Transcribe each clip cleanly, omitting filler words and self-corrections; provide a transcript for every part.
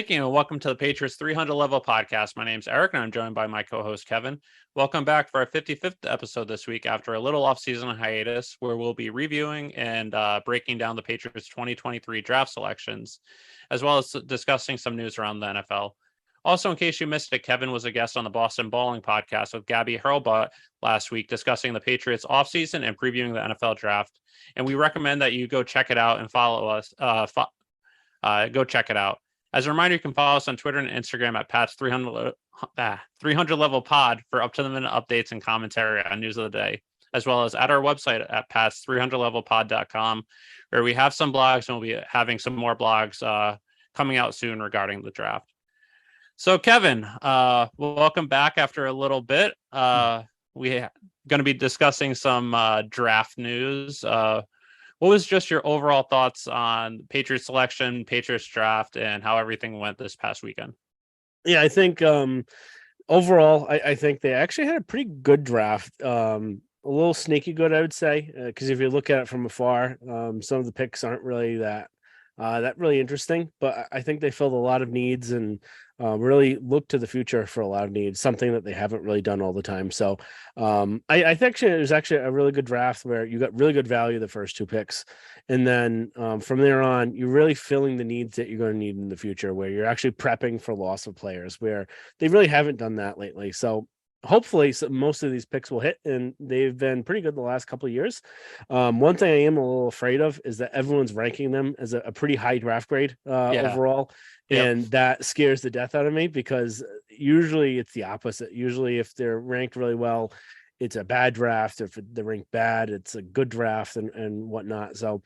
Thank you, and welcome to the Patriots 300 Level Podcast. My name's Eric, and I'm joined by my co-host, Kevin. Welcome back for our 55th episode this week after a little off-season hiatus, where we'll be reviewing and breaking down the Patriots 2023 draft selections, as well as discussing some news around the NFL. Also, in case you missed it, Kevin was a guest on the Boston Bowling Podcast with Gabby Hurlbut last week, discussing the Patriots offseason and previewing the NFL draft. And we recommend that you go check it out and follow us. Go check it out. As a reminder, you can follow us on Twitter and Instagram at Pat's 300 Level Pod for up-to-the-minute updates and commentary on news of the day, as well as at our website at Pats300levelpod.com, where we have some blogs and we'll be having some more blogs coming out soon regarding the draft. So, Kevin, welcome back after a little bit. We're going to be discussing some draft news. What was just your overall thoughts on Patriots selection, Patriots draft, and how everything went this past weekend? Yeah, I think overall, I think they actually had a pretty good draft. A little sneaky good, I would say, because if you look at it from afar, some of the picks aren't really that really interesting. But I think they filled a lot of needs and really look to the future for a lot of needs, something that they haven't really done all the time. So I think it was actually a really good draft where you got really good value the first two picks. And then from there on, you're really filling the needs that you're going to need in the future, where you're actually prepping for loss of players, where they really haven't done that lately. So hopefully most of these picks will hit, and they've been pretty good the last couple of years. One thing I am a little afraid of is that everyone's ranking them as a pretty high draft grade overall. And that scares the death out of me, because usually it's the opposite. Usually if they're ranked really well, it's a bad draft. If they're ranked bad, it's a good draft and whatnot. So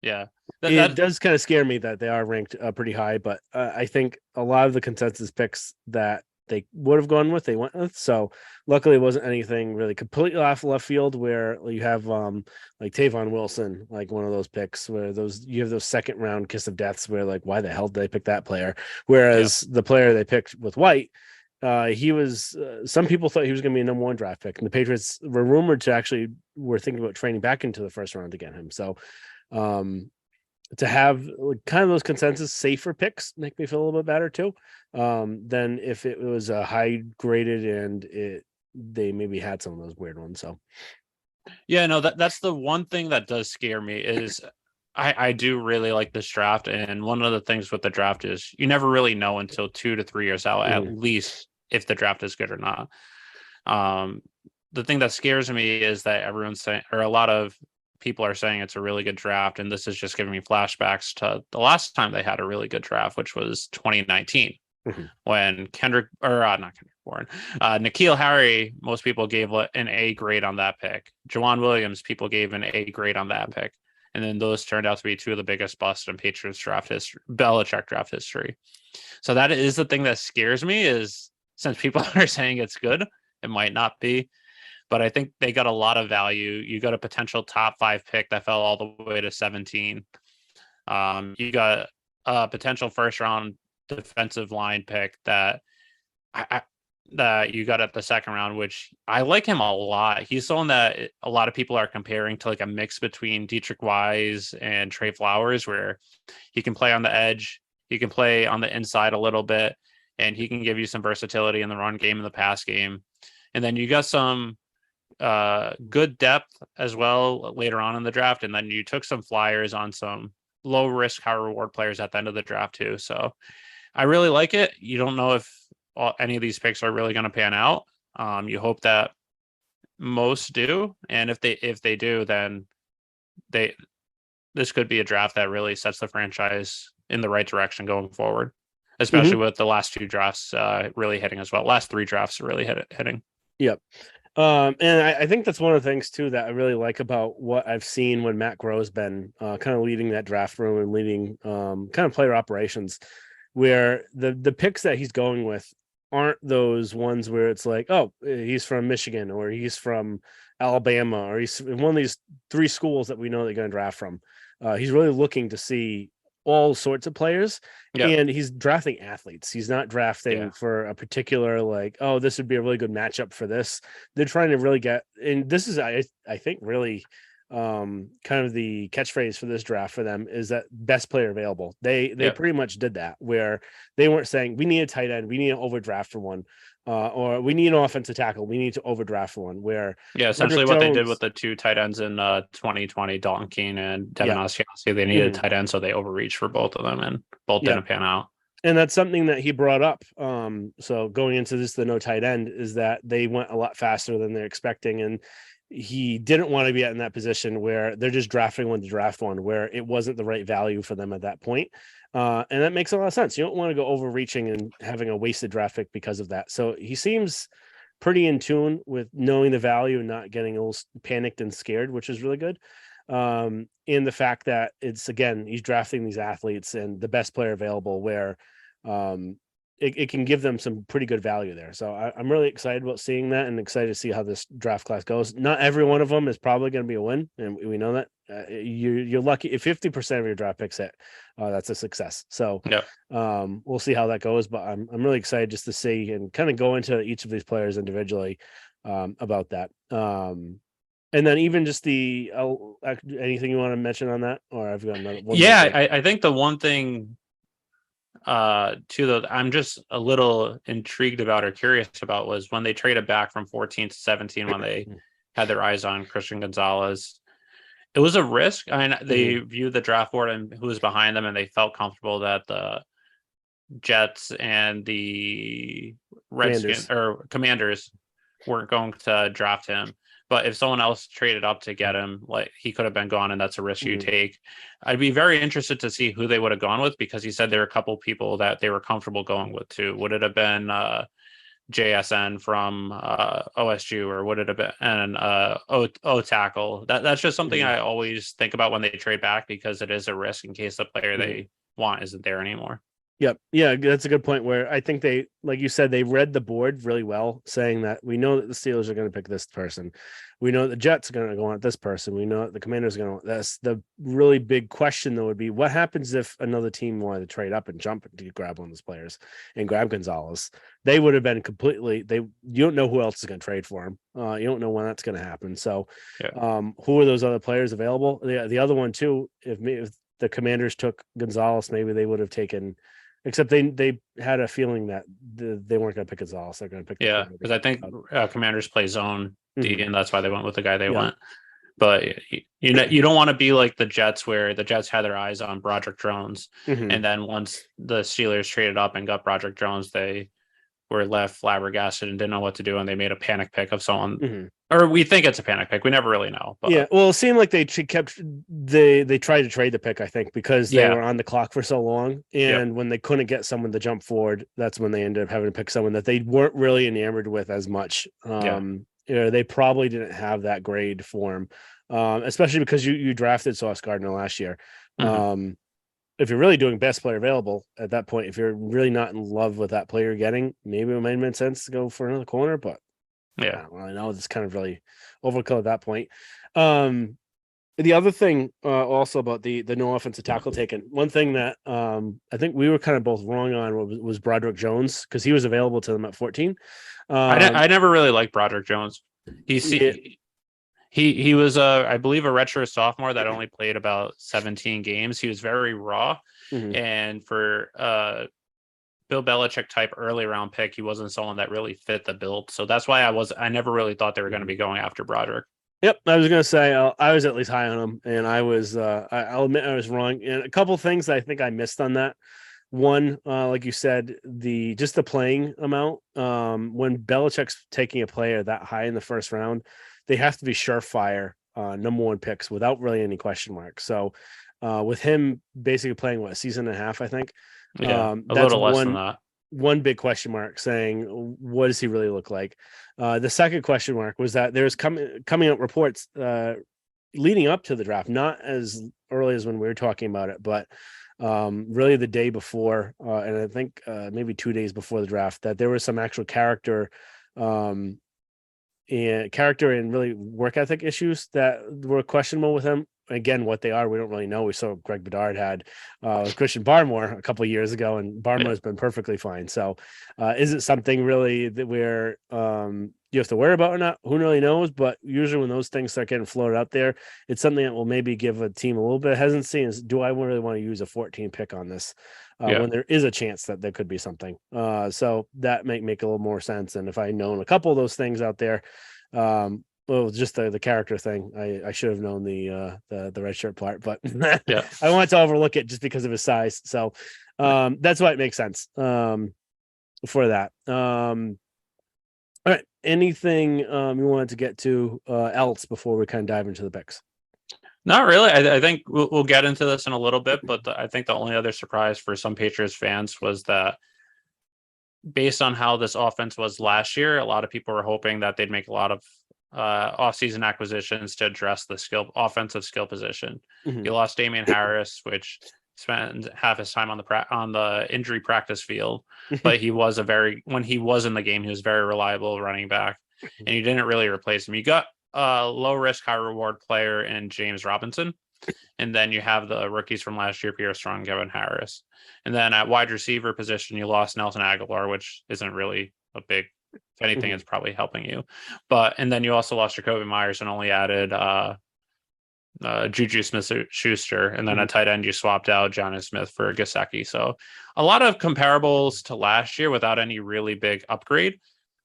yeah, it does kind of scare me that they are ranked pretty high, but I think a lot of the consensus picks that they would have gone with, they went with. So luckily it wasn't anything really completely off left field, where you have like Tavon Wilson, like one of those picks where you have those second round kiss of deaths where like, why the hell did they pick that player? Whereas the player they picked with White, he was some people thought he was going to be a number one draft pick, and the Patriots were rumored to were thinking about trading back into the first round to get him. So to have kind of those consensus safer picks make me feel a little bit better too, than if it was a high graded and they maybe had some of those weird ones. So yeah, no, that's the one thing that does scare me is I do really like this draft. And one of the things with the draft is you never really know until 2 to 3 years out, at least, if the draft is good or not. The thing that scares me is that everyone's saying, or a lot of people are saying, it's a really good draft, and this is just giving me flashbacks to the last time they had a really good draft, which was 2019, when N'Keal Harry, most people gave an A grade on that pick. Jawan Williams, people gave an A grade on that pick, and then those turned out to be two of the biggest busts in Patriots draft history, Belichick draft history. So that is the thing that scares me, is since people are saying it's good, it might not be. But I think they got a lot of value. You got a potential top 5 pick that fell all the way to 17. You got a potential first round defensive line pick that that you got at the second round, which I like him a lot. He's someone that a lot of people are comparing to like a mix between Dietrich Wise and Trey Flowers, where he can play on the edge, he can play on the inside a little bit, and he can give you some versatility in the run game and the pass game. And then you got some good depth as well later on in the draft, and then you took some flyers on some low risk, high reward players at the end of the draft too. So I really like it. You don't know if any of these picks are really going to pan out. You hope that most do, and if they do, then this could be a draft that really sets the franchise in the right direction going forward, especially with the last 2 drafts really hitting as well. Last 3 drafts are really hitting. Yep. And I think that's one of the things too that I really like about what I've seen when Matt Groh's been kind of leading that draft room and leading kind of player operations, where the picks that he's going with aren't those ones where it's like, oh, he's from Michigan or he's from Alabama or he's one of these 3 schools that we know they're going to draft from. He's really looking to see all sorts of players, and he's drafting athletes. He's not drafting for a particular like, oh, this would be a really good matchup for this. They're trying to really get, and this is I think really kind of the catchphrase for this draft for them is that best player available. They Yeah. pretty much did that, where they weren't saying we need a tight end, we need an overdraft for one, or we need an offensive tackle, we need to overdraft for one. Where Yeah, essentially Broderick what they did with Jones, the two tight ends in 2020, Dalton Keene and Devin yeah, Asiasi, they needed a mhm, tight end, so they overreached for both of them, and both yeah, didn't pan out. and that's something that he brought up. So going into this, the no tight end is that they went a lot faster than they're expecting, and he didn't want to be in that position where they're just drafting one to draft one, where it wasn't the right value for them at that point. And that makes a lot of sense. You don't want to go overreaching and having a wasted draft pick because of that. So he seems pretty in tune with knowing the value and not getting a little panicked and scared, which is really good. And the fact that it's, again, he's drafting these athletes and the best player available, where um, it can give them some pretty good value there. So I'm really excited about seeing that and excited to see how this draft class goes. Not every one of them is probably going to be a win, and we know that. You're lucky if 50% of your draft picks hit. That's a success. So Yeah. we'll see how that goes. But I'm really excited just to see and kind of go into each of these players individually about that. And then even just anything you want to mention on that, or I've got another one more Yeah, thing. I think the one thing too that I'm just a little intrigued about or curious about was when they traded back from 14 to 17 when they had their eyes on Christian Gonzalez. It was a risk. I mean, they viewed the draft board and who was behind them, and they felt comfortable that the Jets and the Redskins Commanders. or Commanders weren't going to draft him. But if someone else traded up to get him, like he could have been gone, and that's a risk you take. I'd be very interested to see who they would have gone with, because he said there were a couple people that they were comfortable going with too. Would it have been JSN from OSU, or would it have been O tackle? That's just something I always think about when they trade back, because it is a risk in case the player they want isn't there anymore. Yep. Yeah, that's a good point, where I think they, like you said, they read the board really well, saying that we know that the Steelers are going to pick this person. We know the Jets are going to go on this person. We know that the Commanders are going to want this. The really big question, though, would be what happens if another team wanted to trade up and jump to grab one of those players and grab Gonzalez? They would have been you don't know who else is going to trade for him. You don't know when that's going to happen. So, Yeah. who are those other players available? The other one, too, if the Commanders took Gonzalez, maybe they would have taken. Except they had a feeling that they weren't going to pick Gonzalez. They're going to pick the Yeah, corner. because I think Commanders play zone D, and that's why they went with the guy they Yeah. went. But you don't want to be like the Jets, where the Jets had their eyes on Broderick Jones, and then once the Steelers traded up and got Broderick Jones, they were left flabbergasted and didn't know what to do, and they made a panic pick of someone. Or we think it's a panic pick. We never really know. But Yeah, well, it seemed like they tried to trade the pick, I think, because they were on the clock for so long, and when they couldn't get someone to jump forward, that's when they ended up having to pick someone that they weren't really enamored with as much. They probably didn't have that grade for him, especially because you drafted Sauce Gardner last year. If you're really doing best player available at that point, if you're really not in love with that player you're getting, maybe it might make sense to go for another corner, but I don't really know. It's kind of really overkill at that point. The other thing also about the no offensive tackle taken, one thing that I think we were kind of both wrong on was Broderick Jones, because he was available to them at 14. I never really liked Broderick Jones. Yeah. He was I believe a redshirt sophomore that only played about 17 games. He was very raw, and for Bill Belichick type early round pick, he wasn't someone that really fit the build. So that's why I never really thought they were going to be going after Broderick. Yep, I was gonna say I was at least high on him, and I'll admit I was wrong. And a couple things I think I missed on that. One, like you said, the playing amount. When Belichick's taking a player that high in the first round, they have to be surefire number one picks without really any question marks. So, with him basically playing a season and a half, I think. Yeah, a That's little less than that. one big question mark, saying what does he really look like. The second question mark was that there's coming out reports leading up to the draft, not as early as when we were talking about it, but really the day before, and I think maybe 2 days before the draft, that there was some actual character and really work ethic issues that were questionable with him. Again, what they are, we don't really know. We saw Greg Bedard had with Christian Barmore a couple of years ago, and Barmore has been perfectly fine. So, is it something really that where you have to worry about or not, who really knows? But usually when those things start getting floated out there, it's something that will maybe give a team a little bit of hesitancy. Is do I really want to use a 14 pick on this Yeah. when there is a chance that there could be something? So that might make a little more sense. And if I known a couple of those things out there, well, just the character thing, I should have known the red shirt part, but Yeah. I want to overlook it just because of his size. So that's why it makes sense for that. All right. Anything you wanted to get to else before we kind of dive into the picks? Not really. I think we'll get into this in a little bit, but I think the only other surprise for some Patriots fans was that based on how this offense was last year, a lot of people were hoping that they'd make a lot of offseason acquisitions to address the offensive skill position. Mm-hmm. You lost Damian Harris, which spent half his time on the injury practice field, but when he was in the game, he was very reliable running back, and you didn't really replace him. You got a low risk, high reward player in James Robinson. And then you have the rookies from last year, Pierre Strong, Kevin Harris. And then at wide receiver position, you lost Nelson Aguilar, which isn't really a big, if anything, it's probably helping you. And then you also lost Jacoby Myers and only added Juju Smith-Schuster. And then at tight end, you swapped out Johnny Smith for Gesicki. So a lot of comparables to last year without any really big upgrade.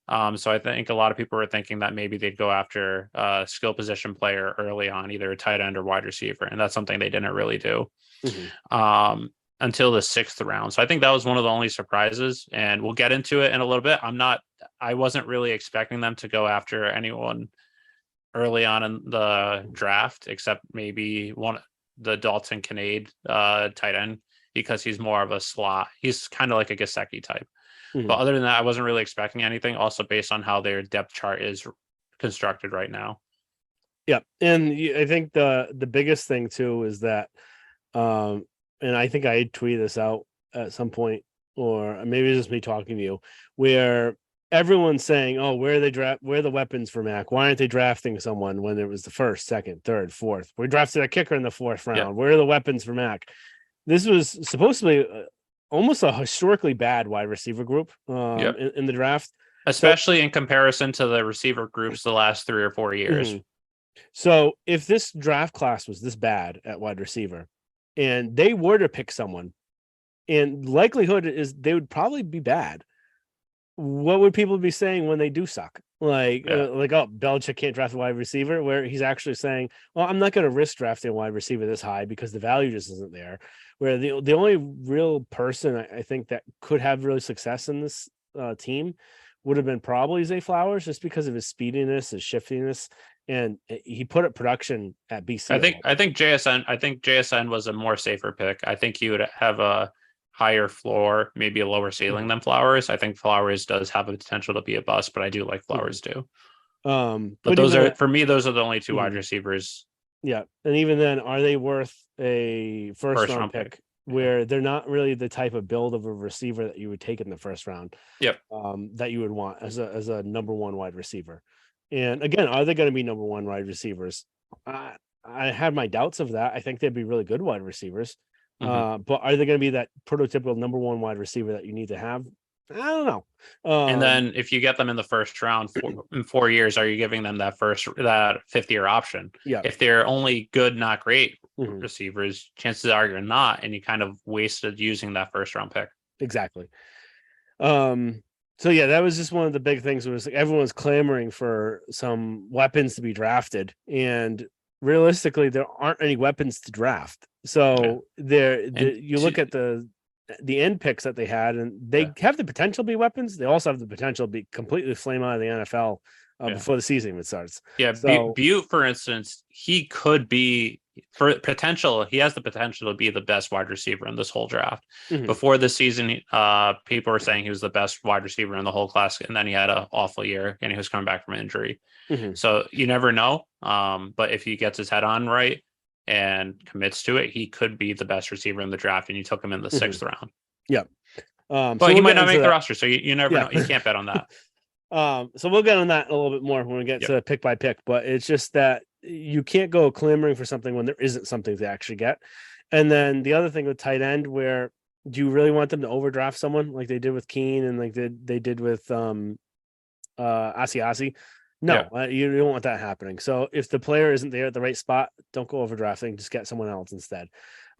So I think a lot of people were thinking that maybe they'd go after a skill position player early on, either a tight end or wide receiver. And that's something they didn't really do until the 6th round. So I think that was one of the only surprises, and we'll get into it in a little bit. I wasn't really expecting them to go after anyone early on in the draft, except maybe the Dalton Kincaid tight end, because he's more of a slot. He's kind of like a Gesicki type. But other than that, I wasn't really expecting anything, also based on how their depth chart is constructed right now. Yeah. And I think the biggest thing too is that, and I think I tweeted this out at some point, or maybe it's just me talking to you, where everyone's saying, oh, where are the weapons for Mac? Why aren't they drafting someone when it was the 1st, 2nd, 3rd, 4th? We drafted a kicker in the 4th round. Yeah. Where are the weapons for Mac? This was supposed to be almost a historically bad wide receiver group in the draft, especially in comparison to the receiver groups the last 3 or 4 years. So if this draft class was this bad at wide receiver and they were to pick someone, and likelihood is they would probably be bad, what would people be saying when they do suck? Oh, Belichick can't draft a wide receiver, where he's actually saying, well, I'm not going to risk drafting a wide receiver this high because the value just isn't there. Where the only real person I think that could have really success in this team would have been probably Zay Flowers, just because of his speediness, his shiftiness, and he put up production at BC. I think JSN was a more safer pick. I think he would have a higher floor, maybe a lower ceiling than Flowers. I think Flowers does have a potential to be a bust, but I do like Flowers too. But those are the only 2 wide receivers. Yeah. And even then, are they worth a first round pick where they're not really the type of build of a receiver that you would take in the 1st round? Yep. That you would want as a number 1 wide receiver. And again, are they going to be number 1 wide receivers? I have my doubts of that. I think they'd be really good wide receivers. But are they going to be that prototypical number 1 wide receiver that you need to have? I don't know. And then if you get them in the 1st round in 4 years, are you giving them that 5th-year option? Yeah. If they're only good, not great receivers, chances are you're not, and you kind of wasted using that 1st round pick. Exactly. So yeah, that was just one of the big things. Was like everyone's clamoring for some weapons to be drafted, and realistically, there aren't any weapons to draft. So you look at the end picks that they had, and they have the potential to be weapons. They also have the potential to be completely flame out of the NFL before the season even starts. Yeah, so, Butte, for instance, he could be he has the potential to be the best wide receiver in this whole draft. Before this season, people were saying he was the best wide receiver in the whole class, and then he had an awful year, and he was coming back from injury. So you never know. But if he gets his head on right and commits to it, he could be the best receiver in the draft, and you took him in the 6th round. Yeah. But he might not make the roster, so you never know. You can't bet on that. So we'll get on that a little bit more when we get to pick by pick, but it's just that you can't go clamoring for something when there isn't something to actually get. And then the other thing with tight end, where do you really want them to overdraft someone like they did with Keene and like they did with Asiasi. Yeah. No, you don't want that happening. So if the player isn't there at the right spot, don't go overdrafting. Just get someone else instead.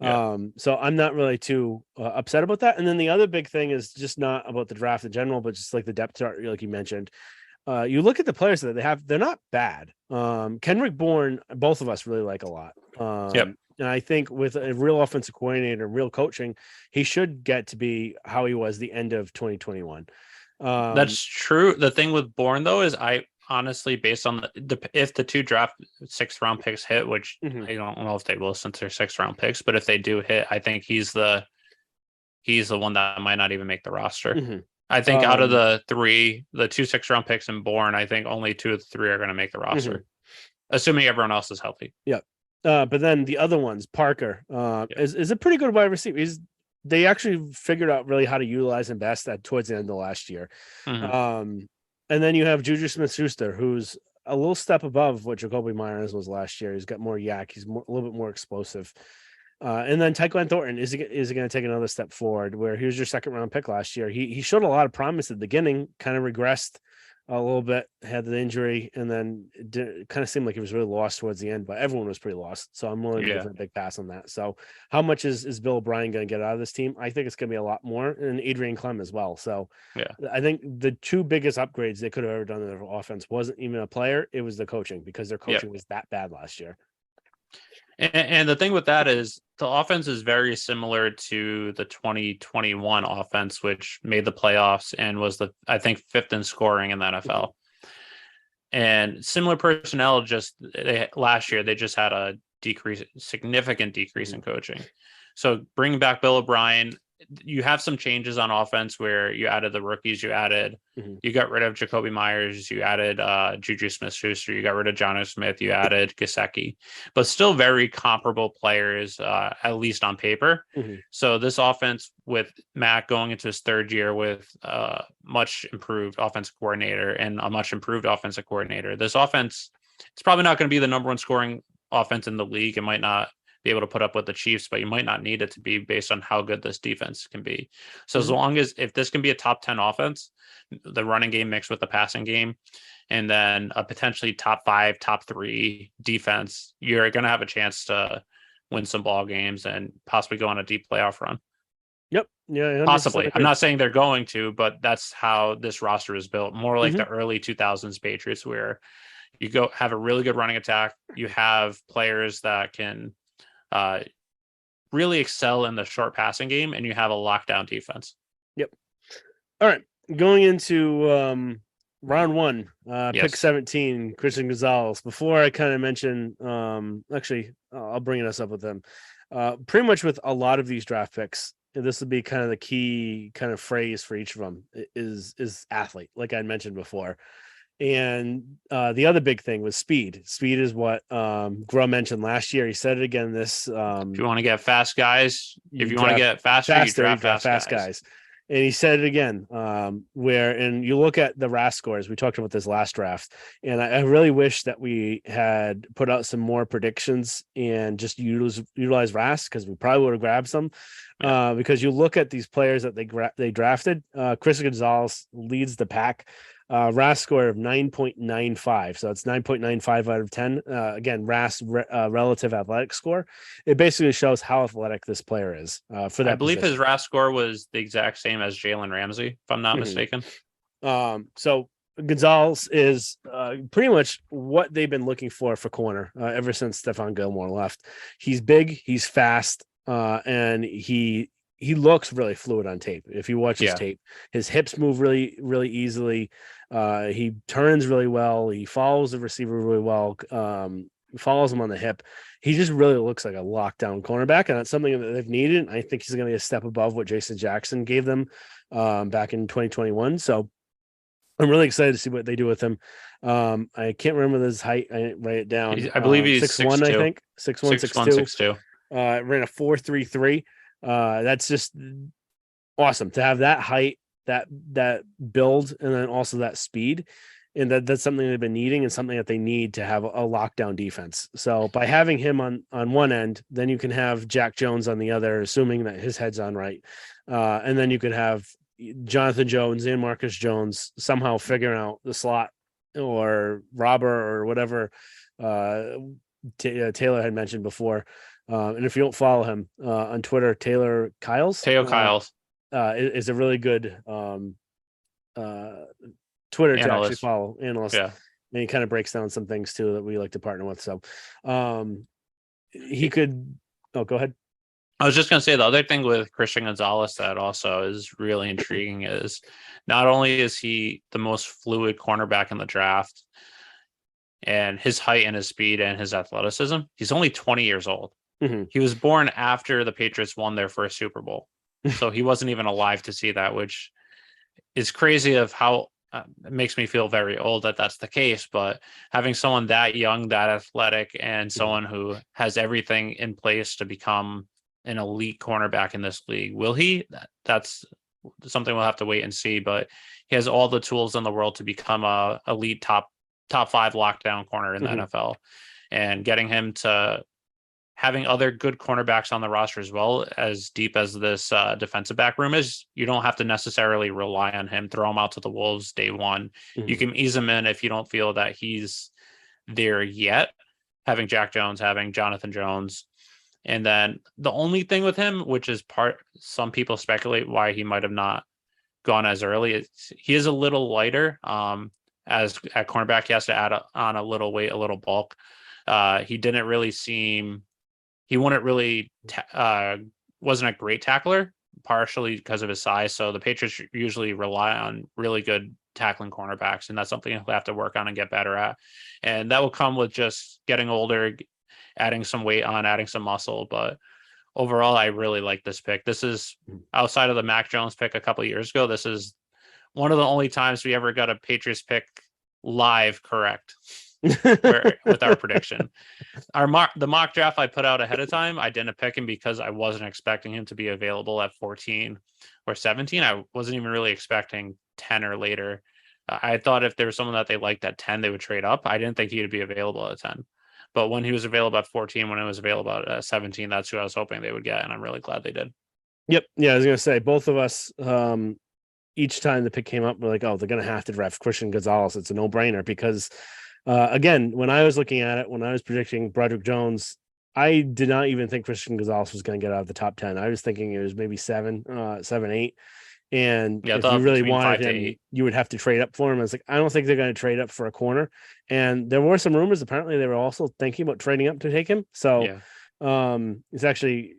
Yeah. So I'm not really too upset about that. And then the other big thing is just not about the draft in general, but just like the depth chart, like you mentioned. You look at the players that they have; they're not bad. Kendrick Bourne, both of us really like a lot. Yep. And I think with a real offensive coordinator, real coaching, he should get to be how he was the end of 2021. That's true. The thing with Bourne though is I honestly, based on if the two draft 6th round picks hit, which Mhm. I don't know if they will since they're 6th round picks, but if they do hit, I think he's the one that might not even make the roster. Mhm. I think out of the three, the two 6th round picks and Bourne, I think only 2 of the 3 are going to make the roster, Mhm. assuming everyone else is healthy. Yep. But then the other ones, Parker, Yeah. is a pretty good wide receiver. They actually figured out really how to utilize him best at towards the end of last year. Mhm. And then you have Juju Smith-Schuster, who's a little step above what Jacoby Myers was last year. He's got more yak. He's a little bit more explosive. And then Tyquan Thornton is he going to take another step forward? Where he was your 2nd round pick last year. He showed a lot of promise at the beginning, kind of regressed a little bit, had the injury, and then it kind of seemed like he was really lost towards the end. But everyone was pretty lost, so I'm willing to give Yeah. him a big pass on that. So, how much is Bill O'Brien going to get out of this team? I think it's going to be a lot more, and Adrian Clem as well. So, Yeah. I think the two biggest upgrades they could have ever done in their offense wasn't even a player; it was the coaching because their Yep. coaching was that bad last year. And the thing with that is the offense is very similar to the 2021 offense, which made the playoffs and was I think 5th in scoring in the NFL. And similar personnel, last year they just had a significant decrease in coaching. So bringing back Bill O'Brien, you have some changes on offense where you added the rookies, you got rid of Jacoby Myers, you added Juju Smith-Schuster, you got rid of Jonnu Smith, you added Gesicki, but still very comparable players, at least on paper. So this offense with Matt going into his 3rd year with much improved offensive coordinator and a much improved offensive coordinator, this offense, it's probably not going to be the number 1 scoring offense in the league. It might not be able to put up with the Chiefs, but you might not need it to be based on how good this defense can be. So as long as if this can be a top 10 offense, the running game mixed with the passing game, and then a potentially top 5, top 3 defense, you're going to have a chance to win some ball games and possibly go on a deep playoff run. Yep. Yeah. Possibly. I'm not saying they're going to, but that's how this roster is built. More like the early 2000s Patriots, where you go have a really good running attack. You have players that can really excel in the short passing game, and you have a lockdown defense. Yep. All right. Going into round 1, pick 17, Christian Gonzalez. Before I kind of mention, actually, I'll bring us up with them. Pretty much with a lot of these draft picks, this would be kind of the key kind of phrase for each of them is athlete, like I mentioned before. And the other big thing was speed. Speed is what Gro mentioned last year. He said it again this. If you want to get fast guys, if you want to get faster, you draft fast guys. And he said it again, and you look at the RAS scores. We talked about this last draft, and I really wish that we had put out some more predictions and just utilize RAS because we probably would have grabbed some. Because you look at these players that they drafted, Chris Gonzalez leads the pack. RAS score of 9.95, so it's 9.95 out of 10. Again, RAS relative athletic score. It basically shows how athletic this player is for that. I believe position. his RAS score was the exact same as Jalen Ramsey, if I'm not mistaken. So Gonzalez is pretty much what they've been looking for corner ever since Stephon Gilmore left. He's big, he's fast, and he looks really fluid on tape. If you watch his tape, his hips move really, really easily. He turns really well. He follows the receiver really well. Follows him on the hip. He just really looks like a lockdown cornerback, and that's something that they've needed. I think he's going to be a step above what Jason Jackson gave them back in 2021. So I'm really excited to see what they do with him. I can't remember his height. I didn't write it down. I believe he's 6'1", I think 6'1", 6'2". Ran a 4.33. That's just awesome to have that height, that build, and then also that speed. And that's something they've been needing and something that they need to have a lockdown defense. So by having him on one end, then you can have Jack Jones on the other, assuming that his head's on right. And then you could have Jonathan Jones and Marcus Jones somehow figuring out the slot, or Robert or whatever Taylor had mentioned before. And if you don't follow him on Twitter, Taylor Kyles Teo Kyles, is a really good uh, Twitter to actually analyst. follow, analyst. Yeah. And he kind of breaks down some things too that we like to partner with. So he could. Oh, go ahead. I was just going to say the other thing with Christian Gonzalez that also is really intriguing is not only is he the most fluid cornerback in the draft and his height and his speed and his athleticism, he's only 20 years old. Mm-hmm. He was born after the Patriots won their first Super Bowl. So he wasn't even alive to see that, which is crazy of how it makes me feel very old that that's the case. But having someone that young, that athletic, and someone who has everything in place to become an elite cornerback in this league, will he? That's something we'll have to wait and see. But he has all the tools in the world to become a elite top 5 lockdown corner in the NFL, and getting him to having other good cornerbacks on the roster as well, as deep as this defensive back room is, you don't have to necessarily rely on him, throw him out to the Wolves day one. You can ease him in if you don't feel that he's there yet, having Jack Jones, having Jonathan Jones. And then the only thing with him, which is some people speculate why he might have not gone as early, is he is a little lighter. As at cornerback, he has to add on a little weight, a little bulk. He didn't really seem... He wouldn't really wasn't a great tackler, partially because of his size. So the Patriots usually rely on really good tackling cornerbacks, and that's something he'll have to work on and get better at. And that will come with just getting older, adding some weight on, adding some muscle. But overall, I really like this pick. This is outside of the Mac Jones pick a couple of years ago. This is one of the only times we ever got a Patriots pick live correct. With our prediction. The mock draft I put out ahead of time, I didn't pick him because I wasn't expecting him to be available at 14 or 17. I wasn't even really expecting 10 or later. I thought if there was someone that they liked at 10, they would trade up. I didn't think he would be available at 10. But when he was available at 14, when it was available at 17, that's who I was hoping they would get, and I'm really glad they did. Yep. Yeah, I was going to say, both of us, each time the pick came up, we're like, oh, they're going to have to draft Christian Gonzalez. It's a no-brainer because again, when I was looking at it, when I was predicting Broderick Jones, I did not even think Christian Gonzalez was going to get out of the top 10. I was thinking it was maybe 7, 8. And if you really wanted him, you would have to trade up for him. I was like, I don't think they're going to trade up for a corner. And there were some rumors. Apparently, they were also thinking about trading up to take him. So it's actually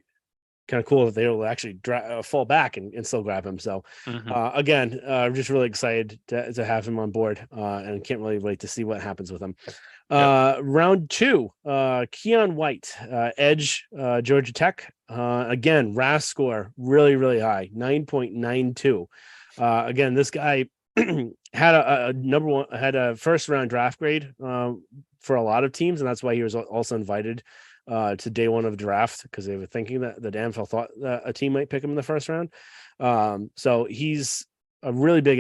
kind of cool that they will actually fall back and still grab him. So again, I'm just really excited to have him on board and can't really wait to see what happens with him. Round 2, Keon White, edge, Georgia Tech. Again, RAS score really, really high, 9.92. Again, this guy had a first round draft grade for a lot of teams, and that's why he was also invited to day one of draft, because they were thinking that the NFL thought that a team might pick him in the first round. So he's a really good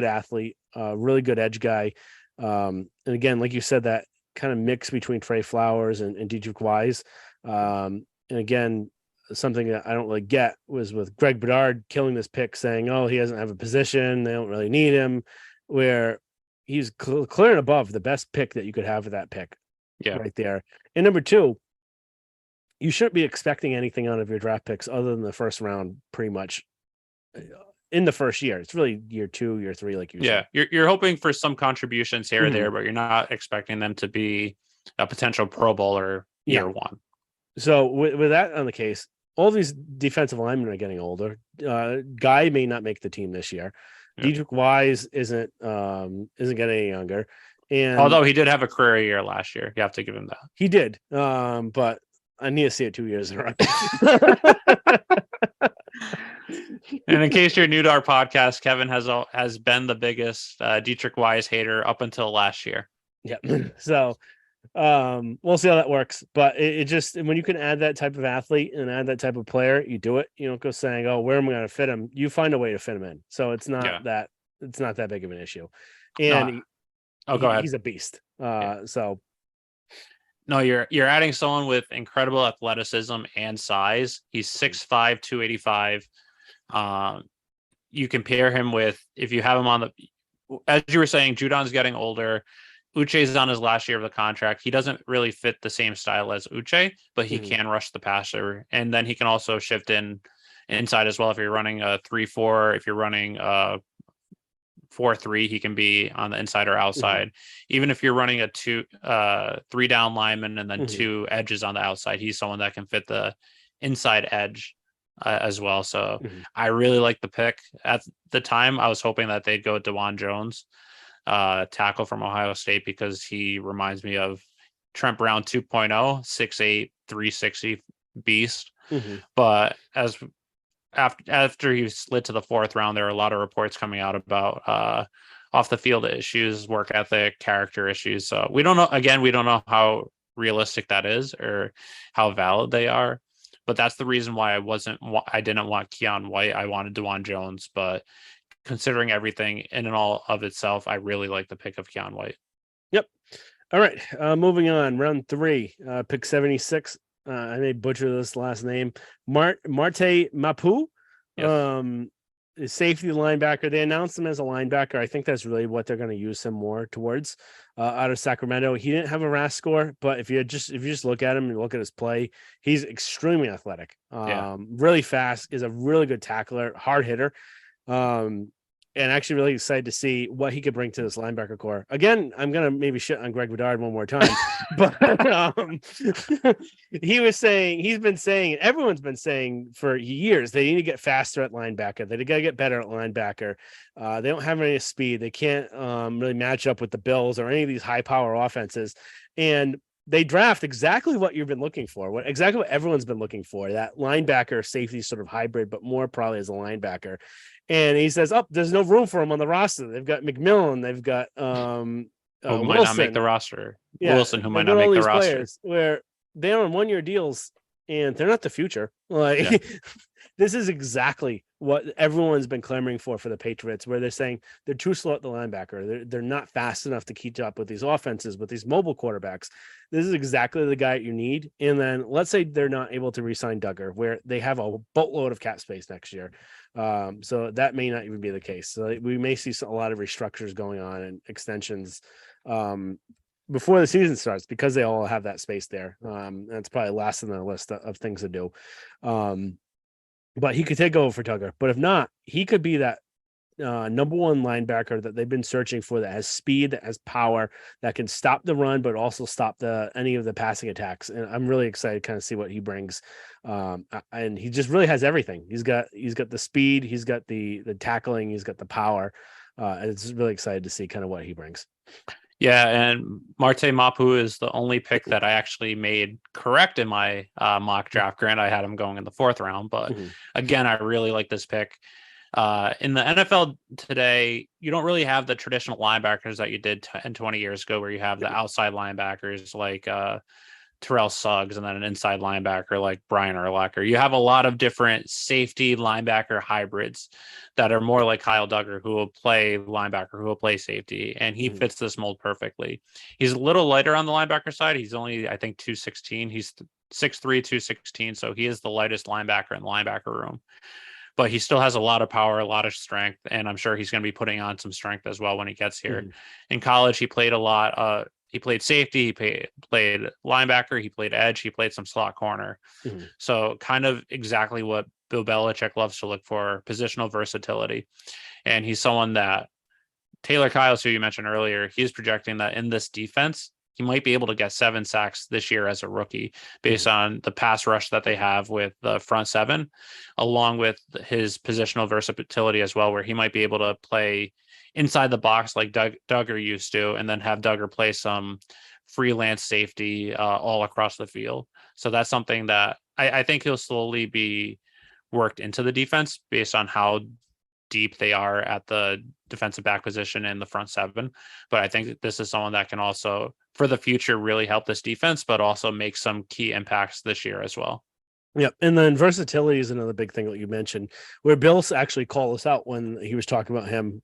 athlete, really good edge guy. And again, like you said, that kind of mix between Trey Flowers and Dietrich Wise. And again, something that I don't really get was with Greg Bedard killing this pick, saying, oh, he doesn't have a position, they don't really need him, where he's clear and above the best pick that you could have for that pick. Right there. And number 2, you shouldn't be expecting anything out of your draft picks other than the first round, pretty much in the first year. It's really year 2, year 3, like you said. You're hoping for some contributions here or there, but you're not expecting them to be a potential Pro Bowler year 1. So with that on the case, all these defensive linemen are getting older. Guy may not make the team this year. Dietrich Wise isn't getting any younger. And although he did have a career year last year, you have to give him that. He did. But I need to see it 2 years in a row. And in case you're new to our podcast, Kevin has been the biggest Dietrich Wise hater up until last year. Yeah. So we'll see how that works. But it just, when you can add that type of athlete and add that type of player, you do it. You don't go saying, oh, where am I going to fit him? You find a way to fit him in. So it's not that big of an issue. And go ahead. He's a beast. So no, you're adding someone with incredible athleticism and size. He's 6'5", 285. you compare him with, if you have him on the, as you were saying, Judon's getting older. Uche's on his last year of the contract. He doesn't really fit the same style as Uche, but he can rush the passer. And then he can also shift inside as well. If you're running a 3-4, if you're running a 4-3, he can be on the inside or outside. Even if you're running a 3 down lineman and then 2 edges on the outside, he's someone that can fit the inside edge as well. So I really like the pick. At the time, I was hoping that they'd go Dewan Jones, tackle from Ohio State, because he reminds me of Trent Brown 2.0, 6'8", 360 beast. But after he slid to the 4th round, there are a lot of reports coming out about off the field issues, work ethic, character issues. So we don't know. Again, we don't know how realistic that is or how valid they are. But that's the reason why I didn't want Keon White. I wanted Dewan Jones. But considering everything in and all of itself, I really like the pick of Keon White. Yep. All right. Moving on. Round 3, pick 76. I may butcher this last name. Marte Mapu, safety linebacker. They announced him as a linebacker. I think that's really what they're going to use him more towards. Out of Sacramento, he didn't have a RAS score, but if you just look at him and look at his play, he's extremely athletic. Really fast. Is a really good tackler, hard hitter. And actually really excited to see what he could bring to this linebacker core. Again, I'm going to maybe shit on Greg Bedard one more time, but he's been saying, everyone's been saying for years, they need to get faster at linebacker. They got to get better at linebacker. They don't have any speed. They can't really match up with the Bills or any of these high power offenses. And they draft exactly what you've been looking for, exactly what everyone's been looking for, that linebacker safety sort of hybrid, but more probably as a linebacker. And he says, there's no room for him on the roster. They've got McMillan. They've got who Wilson. Might not make the roster. Yeah, Wilson, who might not make the roster. Players where they're on 1-year deals and they're not the future. This is exactly what everyone's been clamoring for the Patriots, where they're saying they're too slow at the linebacker. They're not fast enough to keep up with these offenses, with these mobile quarterbacks. This is exactly the guy you need. And then let's say they're not able to re-sign Duggar, where they have a boatload of cap space next year. So that may not even be the case. So we may see a lot of restructures going on and extensions before the season starts, because they all have that space there. That's probably last on the list of things to do. But he could take over for Duggar. But if not, he could be that number 1 linebacker that they've been searching for, that has speed, that has power, that can stop the run, but also stop any of the passing attacks. And I'm really excited to kind of see what he brings. And he just really has everything. He's got the speed, he's got the tackling, he's got the power. And it's really excited to see kind of what he brings. Yeah, and Marte Mapu is the only pick that I actually made correct in my mock draft. Grant, I had him going in the 4th round, but again, I really like this pick. In the NFL today, you don't really have the traditional linebackers that you did 10, 20 years ago, where you have the outside linebackers like Terrell Suggs and then an inside linebacker like Brian Urlacher. You have a lot of different safety linebacker hybrids that are more like Kyle Duggar, who will play linebacker, who will play safety, and he fits this mold perfectly. He's a little lighter on the linebacker side. He's only, I think, 216. He's 6'3", 216, so he is the lightest linebacker in the linebacker room. But he still has a lot of power, a lot of strength, and I'm sure he's going to be putting on some strength as well when he gets here. In college, he played a lot. He played safety, he played linebacker, he played edge, he played some slot corner. So kind of exactly what Bill Belichick loves to look for, positional versatility. And he's someone that Taylor Kyles, who you mentioned earlier, he's projecting that in this defense, he might be able to get 7 sacks this year as a rookie based on the pass rush that they have with the front 7, along with his positional versatility as well, where he might be able to play inside the box like Duggar used to, and then have Duggar play some freelance safety all across the field. So that's something that I think he'll slowly be worked into the defense based on how deep they are at the defensive back position in the front 7. But I think this is someone that can also, for the future, really help this defense, but also make some key impacts this year as well. Yep. And then versatility is another big thing that you mentioned, where Bill actually called us out when he was talking about him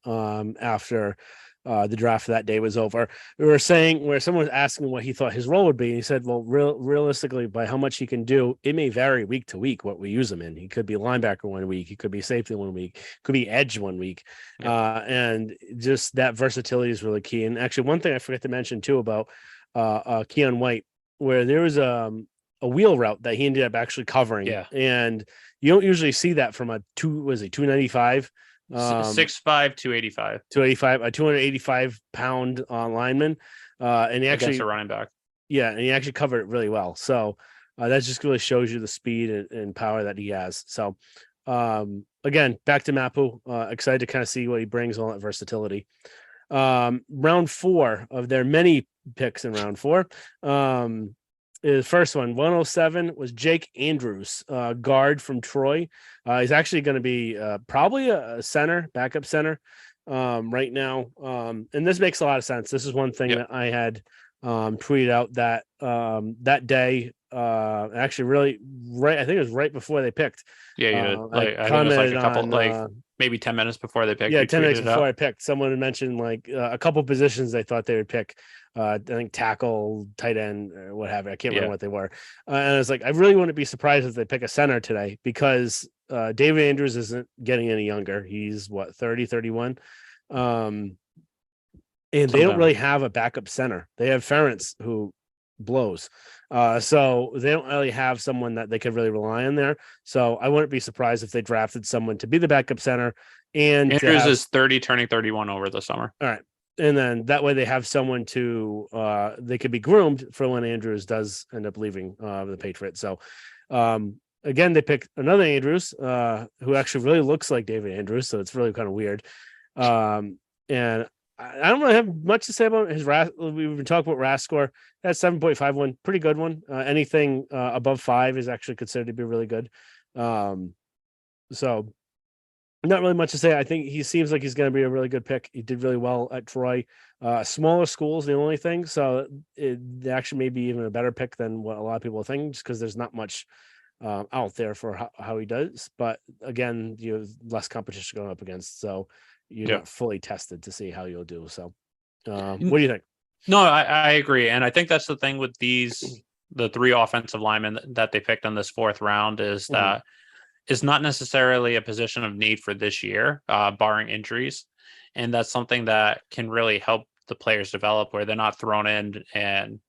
after the draft that day was over. We were saying where someone was asking what he thought his role would be. And he said, well, realistically, by how much he can do, it may vary week to week what we use him in. He could be linebacker one week. He could be safety one week. Could be edge one week. And just that versatility is really key. And actually, one thing I forgot to mention too about Keon White, where there was a wheel route that he ended up actually covering. Yeah. And you don't usually see that from a 295. 6'5", 285. 285, a 285-pound lineman. And he actually against a running back. Yeah, and he actually covered it really well. So that just really shows you the speed and power that he has. So again, back to Mapu. Excited to kind of see what he brings, all that versatility. Round 4 of their many picks in round 4. The first one, 107, was Jake Andrews, guard from Troy. He's actually going to be probably a center, backup center right now. And this makes a lot of sense. This is one thing that I had tweeted out that that day. Actually, really, right. I think it was right before they picked. Yeah, I think it was commented a couple, on maybe 10 minutes before they picked. Yeah, 10 minutes before I picked. Someone had mentioned a couple positions they thought they would pick. I think tackle, tight end, or what have you. I can't remember what they were. And I was like, I really wouldn't be surprised if they pick a center today because David Andrews isn't getting any younger. He's 30, 31. And they don't really have a backup center. They have Ferentz who blows. So they don't really have someone that they could really rely on there. So I wouldn't be surprised if they drafted someone to be the backup center. And Andrews is 30, turning 31 over the summer. All right. And then that way they have someone to they could be groomed for when Andrews does end up leaving the Patriots. So again, they picked another Andrews who actually really looks like David Andrews. So it's really kind of weird. And I don't really have much to say about his RAS. We've been talking about RAS score. That's 7.51, pretty good one. Anything above 5 is actually considered to be really good. So not really much to say. I think he seems like he's going to be a really good pick. He did really well at Troy. Smaller schools, the only thing. So it actually may be even a better pick than what a lot of people think, just because there's not much out there for how he does. But again, you have less competition going up against. So you're not fully tested to see how you'll do. So what do you think? No, I agree. And I think that's the thing with the 3 offensive linemen that they picked in this 4th round is that it's not necessarily a position of need for this year, barring injuries. And that's something that can really help the players develop where they're not thrown in and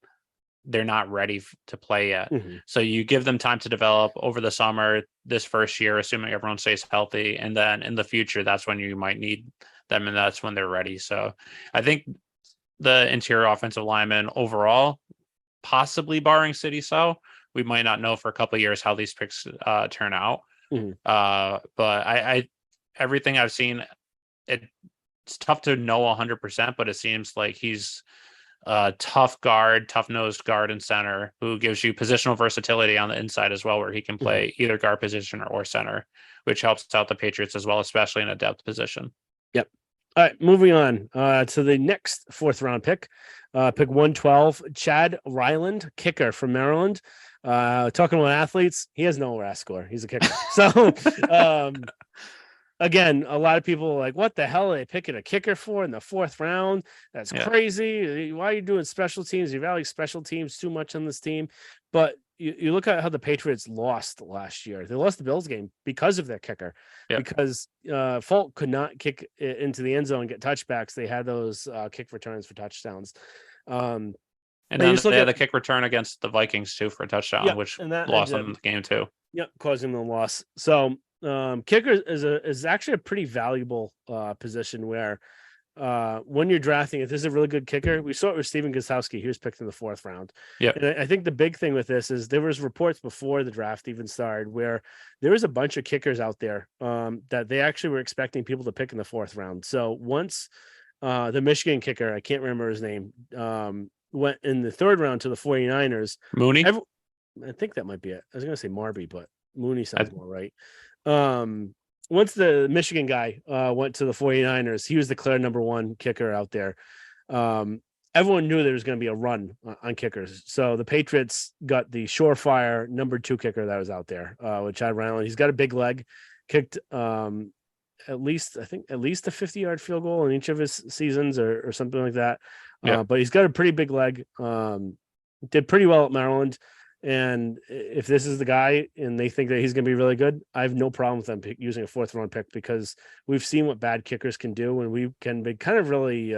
they're not ready to play yet. So you give them time to develop over the summer, this first year, assuming everyone stays healthy. And then in the future, that's when you might need them. And that's when they're ready. So I think the interior offensive linemen overall, possibly barring City So, we might not know for a couple of years how these picks turn out. But I everything I've seen, it's tough to know 100%, but it seems like he's a tough nosed guard and center who gives you positional versatility on the inside as well, where he can play either guard position or center, which helps out the Patriots as well, especially in a depth position. Yep. All right, moving on to the next 4th round pick, pick 112, Chad Ryland, kicker from Maryland. Talking about athletes, he has no RAS score. He's a kicker. So again, a lot of people are like, what the hell are they picking a kicker for in the 4th round? That's crazy. Why are you doing special teams? You value special teams too much on this team. But you look at how the Patriots lost last year. They lost the Bills game because of their kicker, because Folk could not kick into the end zone and get touchbacks. They had those kick returns for touchdowns. And then they had the kick return against the Vikings too for a touchdown, which lost them the game too. Yep, causing them a loss. So kicker is actually a pretty valuable position where when you're drafting, if this is a really good kicker, we saw it with Steven Gostkowski. He was picked in the 4th round. And I think the big thing with this is there was reports before the draft even started where there was a bunch of kickers out there that they actually were expecting people to pick in the 4th round. So once the Michigan kicker, I can't remember his name, went in the 3rd round to the 49ers. Mooney? I think that might be it. I was going to say Marby, but Mooney sounds more right. Once the Michigan guy went to the 49ers, he was declared number 1 kicker out there. Everyone knew there was going to be a run on kickers. So the Patriots got the surefire number 2 kicker that was out there, with Chad Ryland. He's got a big leg, kicked at least I think at least a 50-yard field goal in each of his seasons or something like that. Yeah. But he's got a pretty big leg. Did pretty well at Maryland. And if this is the guy and they think that he's going to be really good, I have no problem with them using a 4th-round pick because we've seen what bad kickers can do, and we can be kind of really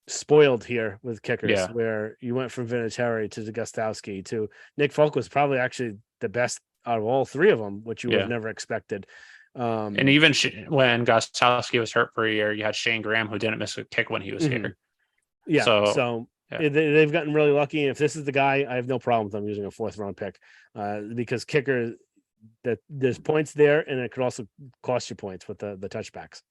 spoiled here with kickers, Yeah. where you went from Vinatieri to Gostowski to Nick Folk was probably actually the best out of all 3 of them, which you would have never expected. And even when Gostowski was hurt for a year, you had Shane Graham, who didn't miss a kick when he was here. Yeah. So they've gotten really lucky. And if this is the guy, I have no problem with them using a 4th-round pick because kicker, that there's points there, and it could also cost you points with the touchbacks.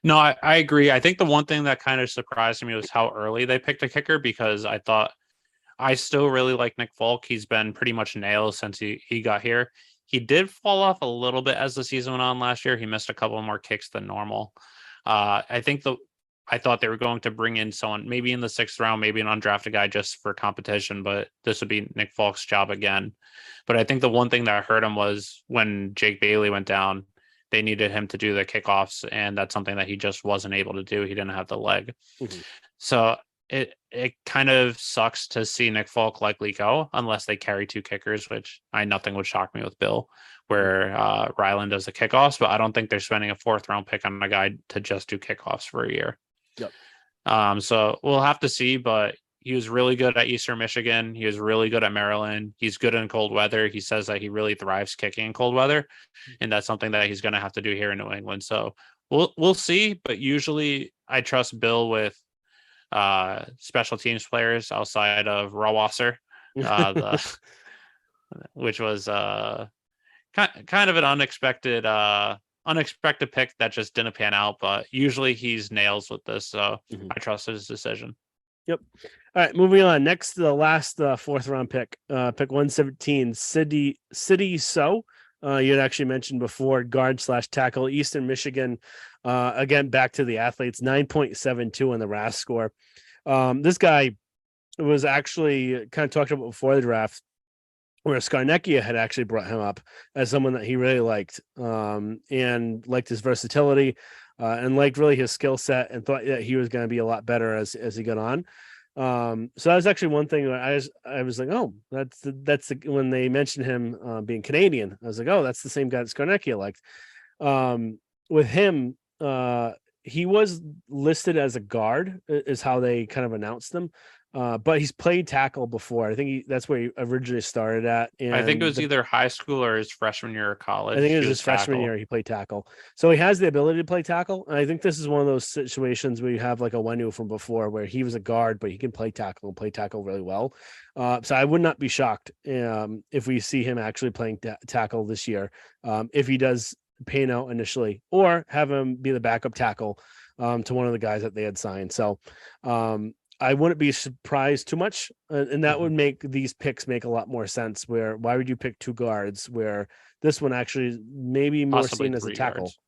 No, I agree. I think the one thing that kind of surprised me was how early they picked a kicker, because I still really like Nick Folk. He's been pretty much nails since he got here. He did fall off a little bit as the season went on last year. He missed a couple more kicks than normal. I thought they were going to bring in someone maybe in the 6th round, maybe an undrafted guy just for competition, but this would be Nick Folk's job again. But I think the one thing that hurt him was when Jake Bailey went down, they needed him to do the kickoffs, and that's something that he just wasn't able to do. He didn't have the leg. So it kind of sucks to see Nick Folk likely go unless they carry 2 kickers, which nothing would shock me with Bill, where Ryland does the kickoffs, but I don't think they're spending a 4th-round pick on a guy to just do kickoffs for a year. Yep. So we'll have to see, but he was really good at Eastern Michigan. He was really good at Maryland. He's good in cold weather. He says that he really thrives kicking in cold weather, and that's something that he's going to have to do here in New England. So we'll see, but usually I trust Bill with special teams players outside of Rawasser, which was kind of an unexpected pick that just didn't pan out, but usually he's nails with this, so I trust his decision. Yep. All right, moving on. Next, the last 4th-round pick, pick 117, City So. You had actually mentioned before, guard/tackle, Eastern Michigan. Again, back to the athletes, 9.72 on the RAS score. This guy was actually kind of talked about before the draft, where Scarnecchia had actually brought him up as someone that he really liked, and liked his versatility, and liked really his skill set, and thought that he was going to be a lot better as he got on. So that was actually one thing that I was like, oh, when they mentioned him being Canadian, I was like, oh, that's the same guy that Scarnecchia liked. With him, he was listed as a guard, is how they kind of announced him. But he's played tackle before. I think that's where he originally started at. And I think it was either high school or his freshman year of college. I think it was his freshman year he played tackle. So he has the ability to play tackle. And I think this is one of those situations where you have like a Wenu from before, where he was a guard, but he can play tackle and play tackle really well. So I would not be shocked if we see him actually playing tackle this year, if he does pan out initially, or have him be the backup tackle to one of the guys that they had signed. So I wouldn't be surprised too much, and that would make these picks make a lot more sense. Where why would you pick 2 guards where this one actually maybe more possibly seen as a tackle? Guards.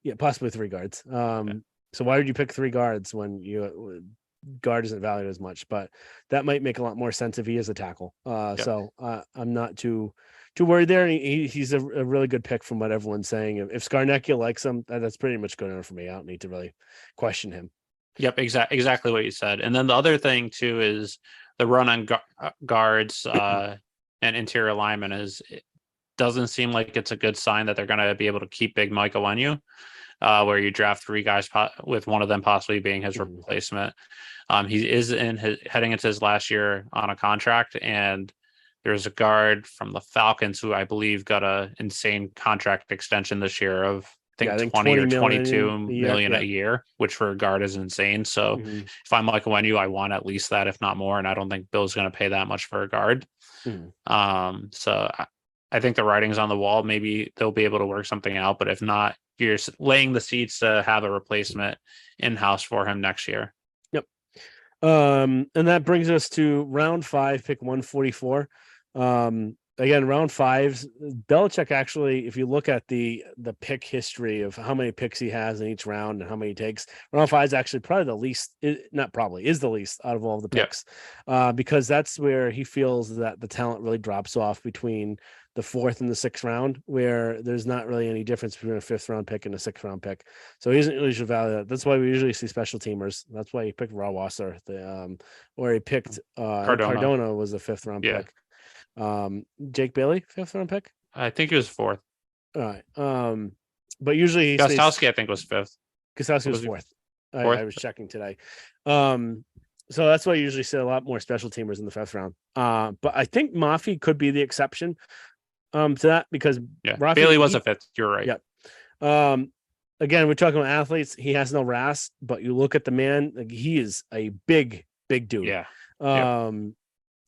Yeah, possibly 3 guards. So why would you pick 3 guards when you guard isn't valued as much? But that might make a lot more sense if he is a tackle. So I'm not too worried there. He's a really good pick from what everyone's saying. If Scarnecchia likes him, that's pretty much good enough for me. I don't need to really question him. Yep, exactly what you said. And then the other thing too is the run on guards and interior linemen it doesn't seem like it's a good sign that they're going to be able to keep Big Mike Onwenu, where you draft 3 guys with one of them possibly being his replacement. He is heading into his last year on a contract, and there's a guard from the Falcons who I believe got an insane contract extension this year of I think 20 or 22 million a year, which for a guard is insane. So if I'm Michael Onwenu, I want at least that, if not more. And I don't think Bill's going to pay that much for a guard. So I think the writing's on the wall. Maybe they'll be able to work something out. But if not, you're laying the seeds to have a replacement in-house for him next year. Yep. And that brings us to round 5, pick 144. Again, round 5, Belichick actually, if you look at the pick history of how many picks he has in each round and how many he takes, round 5 is actually probably the least, not probably, is the least out of all of the picks, because that's where he feels that the talent really drops off between the 4th and the 6th round, where there's not really any difference between a 5th round pick and a 6th round pick. So he isn't really value. That's why we usually see special teamers. That's why he picked Rawwasser, or he picked Cardona was the 5th round pick. Jake Bailey, 5th round pick. I think he was 4th. All right. But usually Gostowski, I think, was 5th. Gostowski was 4th. I was checking today. So that's why I usually see a lot more special teamers in the 5th round. But I think Mafi could be the exception to that, because Rafi, Bailey was a 5th. You're right. Yeah. Again, we're talking about athletes. He has no RAS, but you look at the man, like, he is a big dude. Yeah.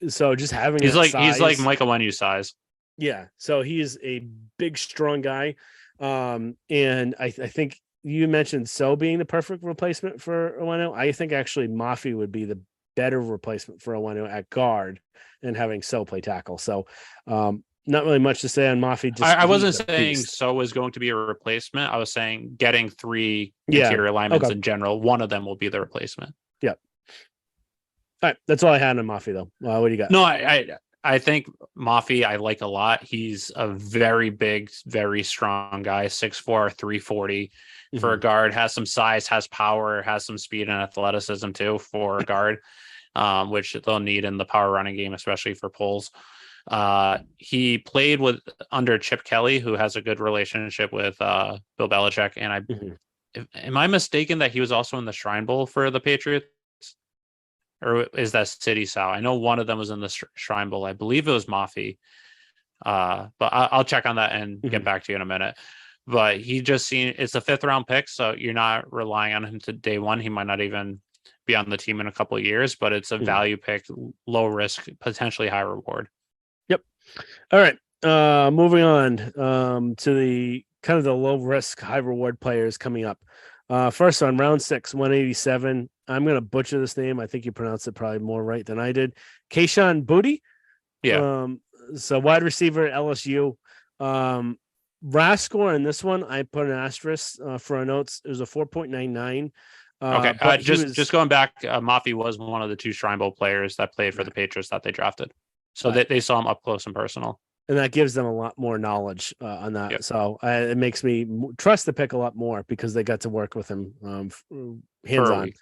So just having he's like Michael Wenyu size. Yeah. So he is a big, strong guy. And I think you mentioned So being the perfect replacement for Owenu. I think actually Mafi would be the better replacement for Owenu at guard and having So play tackle. So not really much to say on Mafi. I wasn't saying So was going to be a replacement. I was saying getting 3 interior alignments in general. One of them will be the replacement. Yeah. All right. That's all I had on Mafi, though. What do you got? No, I think Mafi I like a lot. He's a very big, very strong guy, 6'4", 340 for a guard, has some size, has power, has some speed and athleticism too for a guard, which they'll need in the power running game, especially for pulls. He played under Chip Kelly, who has a good relationship with Bill Belichick. And am I mistaken that he was also in the Shrine Bowl for the Patriots? Or is that City Sal? I know one of them was in the Shrine Bowl. I believe it was Mafi. But I'll check on that and get back to you in a minute. But it's a 5th round pick, so you're not relying on him to day one. He might not even be on the team in a couple of years, but it's a value pick, low risk, potentially high reward. Yep. All right. Moving on to the kind of the low risk, high reward players coming up. First on round 6, 187. I'm going to butcher this name. I think you pronounced it probably more right than I did. Kayshon Boutte. Yeah. So wide receiver at LSU. RAS score in this one, I put an asterisk for our notes. It was a 4.99. Okay. Just going back, Mafi was one of the 2 Shrine Bowl players that played for the Patriots that they drafted. So they saw him up close and personal. And that gives them a lot more knowledge on that. Yep. So it makes me trust the pick a lot more because they got to work with him hands-on.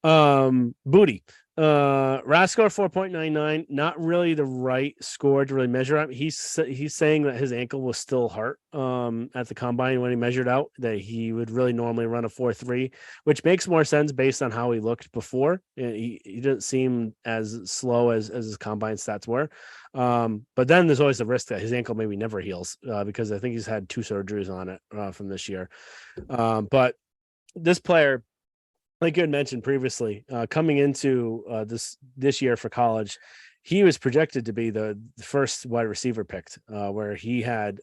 Boutte. RAS score 4.99, not really the right score to really measure up. He's saying that his ankle was still hurt at the combine when he measured out, that he would really normally run a 4.3, which makes more sense based on how he looked before. He didn't seem as slow as his combine stats were. But then there's always the risk that his ankle maybe never heals because I think he's had 2 surgeries on it from this year. But this player, like you had mentioned previously, coming into this year for college, he was projected to be the first wide receiver picked, where he had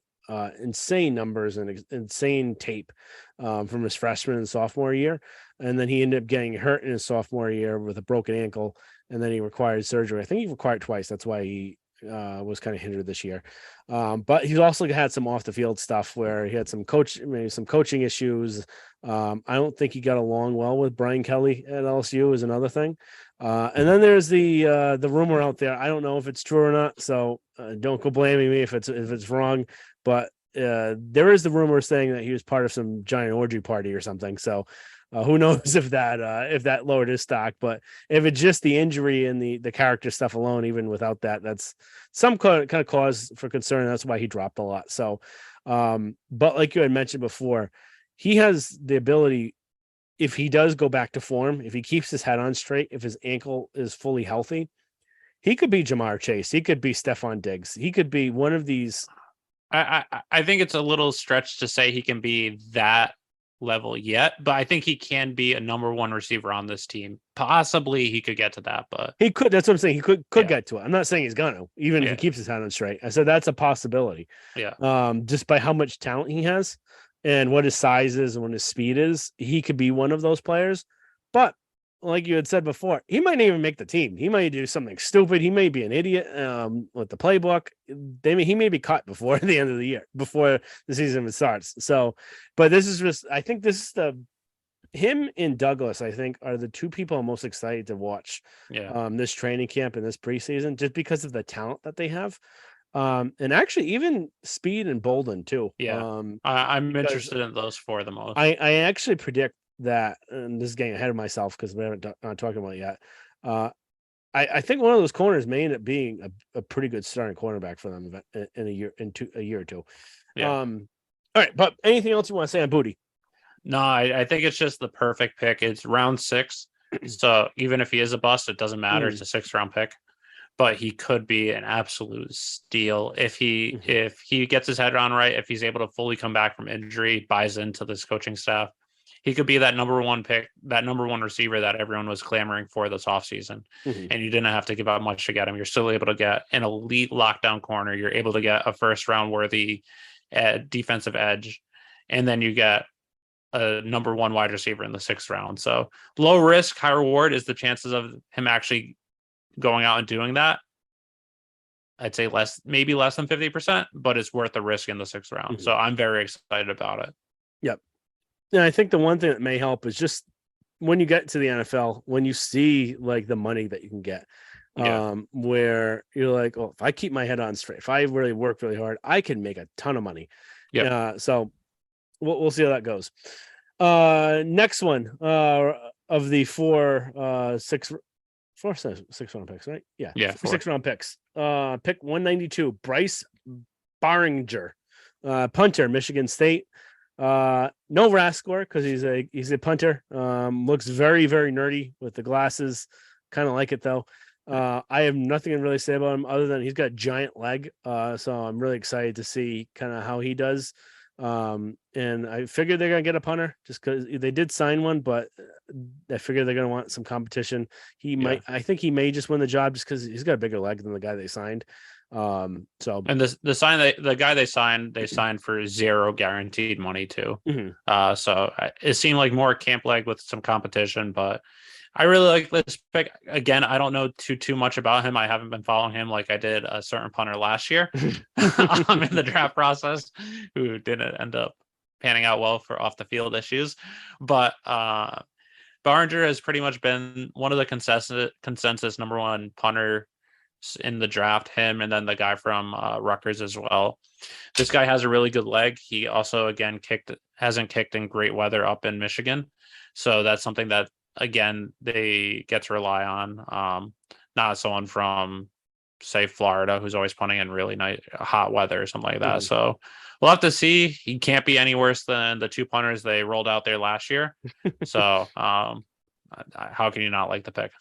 insane numbers and insane tape from his freshman and sophomore year. And then he ended up getting hurt in his sophomore year with a broken ankle, and then he required surgery. I think he required twice. That's why he was kind of hindered this year. But he's also had some off the field stuff where he had some coaching issues. I don't think he got along well with Brian Kelly at LSU is another thing. And then there's the rumor out there. I don't know if it's true or not. So don't go blaming me if it's wrong, but there is the rumor saying that he was part of some giant orgy party or something. So who knows if that lowered his stock, but if it's just the injury and the character stuff alone, even without that, that's some kind of cause for concern. That's why he dropped a lot. So, but like you had mentioned before, he has the ability, if he does go back to form, if he keeps his head on straight, if his ankle is fully healthy, he could be Jamar Chase. He could be Stephon Diggs. He could be one of these. I think it's a little stretch to say he can be that level yet, but I think he can be a number 1 receiver on this team. Possibly he could get to that, but he could. That's what I'm saying. He could get to it. I'm not saying he's gonna, even if he keeps his head on straight. I said that's a possibility. Yeah. Just by how much talent he has and what his size is and what his speed is, he could be one of those players. But like you had said before, he might not even make the team. He might do something stupid. He may be an idiot with the playbook. He may be cut before the end of the year, before the season starts. So, but this is just, I think this is him and Douglas, I think, are the 2 people I'm most excited to watch this training camp and this preseason, just because of the talent that they have. And actually even Speed and Bolden too. Yeah. I'm Because interested in those four the most. I actually predict that, and this is getting ahead of myself because we haven't not talking about it yet. Uh, I think one of those corners may end up being a pretty good starting cornerback for them in a year or two. Yeah. All right, but anything else you want to say on Booty? No, I think it's just the perfect pick. It's round 6. So even if he is a bust, it doesn't matter. It's a 6th-round pick. But he could be an absolute steal if he gets his head on right, if he's able to fully come back from injury, buys into this coaching staff. He could be that number 1 pick, that number 1 receiver that everyone was clamoring for this offseason. And you didn't have to give up much to get him. You're still able to get an elite lockdown corner. You're able to get a first round worthy defensive edge. And then you get a number 1 wide receiver in the 6th round. So low risk, high reward is the chances of him actually going out and doing that. I'd say maybe less than 50%, but it's worth the risk in the 6th round. So I'm very excited about it. Yep. And I think the one thing that may help is just when you get to the NFL, when you see like the money that you can get, where you're like, oh, if I keep my head on straight, if I really work really hard, I can make a ton of money. Yeah. So we'll see how that goes. Next one of the 6 round picks, right? Yeah. 6 round picks. Pick 192, Bryce Baringer, punter, Michigan State. No RAS score because he's a punter. Looks very, very nerdy with the glasses. Kind of like it though. I have nothing to really say about him other than he's got a giant leg. So I'm really excited to see kind of how he does. And I figured they're gonna get a punter just because they did sign one, but I figured they're gonna want some competition. I think he may just win the job just because he's got a bigger leg than the guy they signed. So and the guy they signed for 0 guaranteed money too. So it seemed like more camp leg with some competition, but I really like this pick. Again, I don't know too much about him. I haven't been following him like I did a certain punter last year in the draft process, who didn't end up panning out well for off the field issues. But Barringer has pretty much been one of the consensus number 1 punter in the draft, him and then the guy from Rutgers as well. This guy has a really good leg. He also again hasn't kicked in great weather up in Michigan, so that's something that again they get to rely on. Not someone from say Florida who's always punting in really nice hot weather or something like that. So we'll have to see. He can't be any worse than the 2 punters they rolled out there last year. So how can you not like the pick?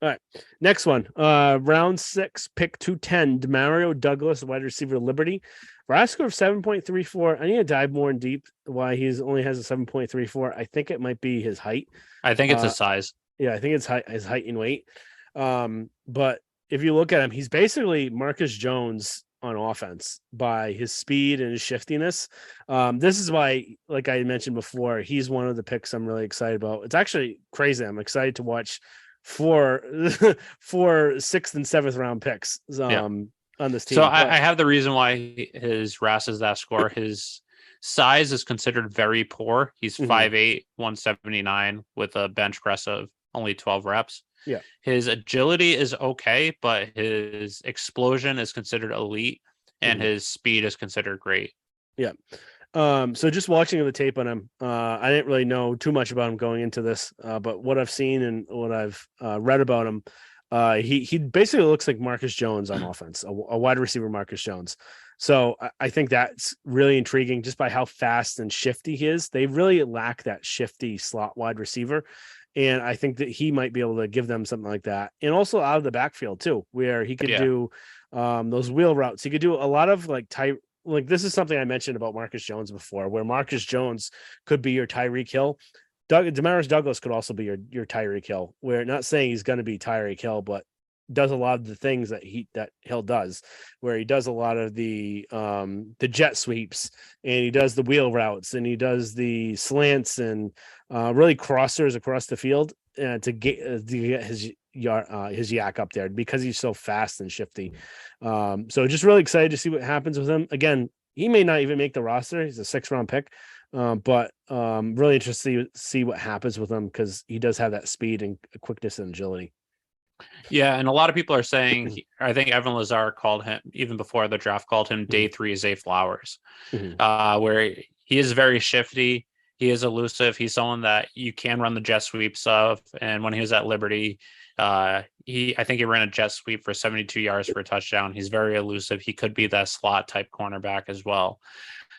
All right. Next one. Round 6, pick 210, Demario Douglas, wide receiver, Liberty. RAS score of 7.34. I need to dive more in deep why he's only has a 7.34. I think it might be his height. I think it's his size. Yeah, I think it's his height and weight. But if you look at him, he's basically Marcus Jones on offense by his speed and his shiftiness. This is why, like I mentioned before, he's one of the picks I'm really excited about. It's actually crazy. I'm excited to watch four 6th and 7th round picks on this team. So I have the reason why his RAS is that score. His size is considered very poor. He's 5'8", 179 with a bench press of only 12 reps. Yeah. His agility is okay, but his explosion is considered elite and his speed is considered great. Yeah. So just watching the tape on him, I didn't really know too much about him going into this, but what I've seen and what I've read about him, he basically looks like Marcus Jones on offense, a wide receiver Marcus Jones. So I think that's really intriguing just by how fast and shifty he is. They really lack that shifty slot wide receiver. And I think that he might be able to give them something like that. And also out of the backfield too, where he could do those wheel routes. He could do a lot of like this is something I mentioned about Marcus Jones before, where Marcus Jones could be your Tyreek Hill. Demaris Douglas could also be your Tyreek Hill. We're not saying he's going to be Tyreek Hill, but does a lot of the things that Hill does, where he does a lot of the jet sweeps and he does the wheel routes and he does the slants and really crossers across the field to get his yak up there because he's so fast and shifty. So just really excited to see what happens with him. Again, he may not even make the roster. He's a 6th round pick, but really interested to see what happens with him because he does have that speed and quickness and agility. Yeah, and a lot of people are saying, I think Evan Lazar called him, even before the draft, called him day three Zay Flowers, Mhm. where he is very shifty. He is elusive. He's someone that you can run the jet sweeps of. And when he was at Liberty, I think he ran a jet sweep for 72 yards for a touchdown. He's very elusive. He could be that slot type cornerback as well.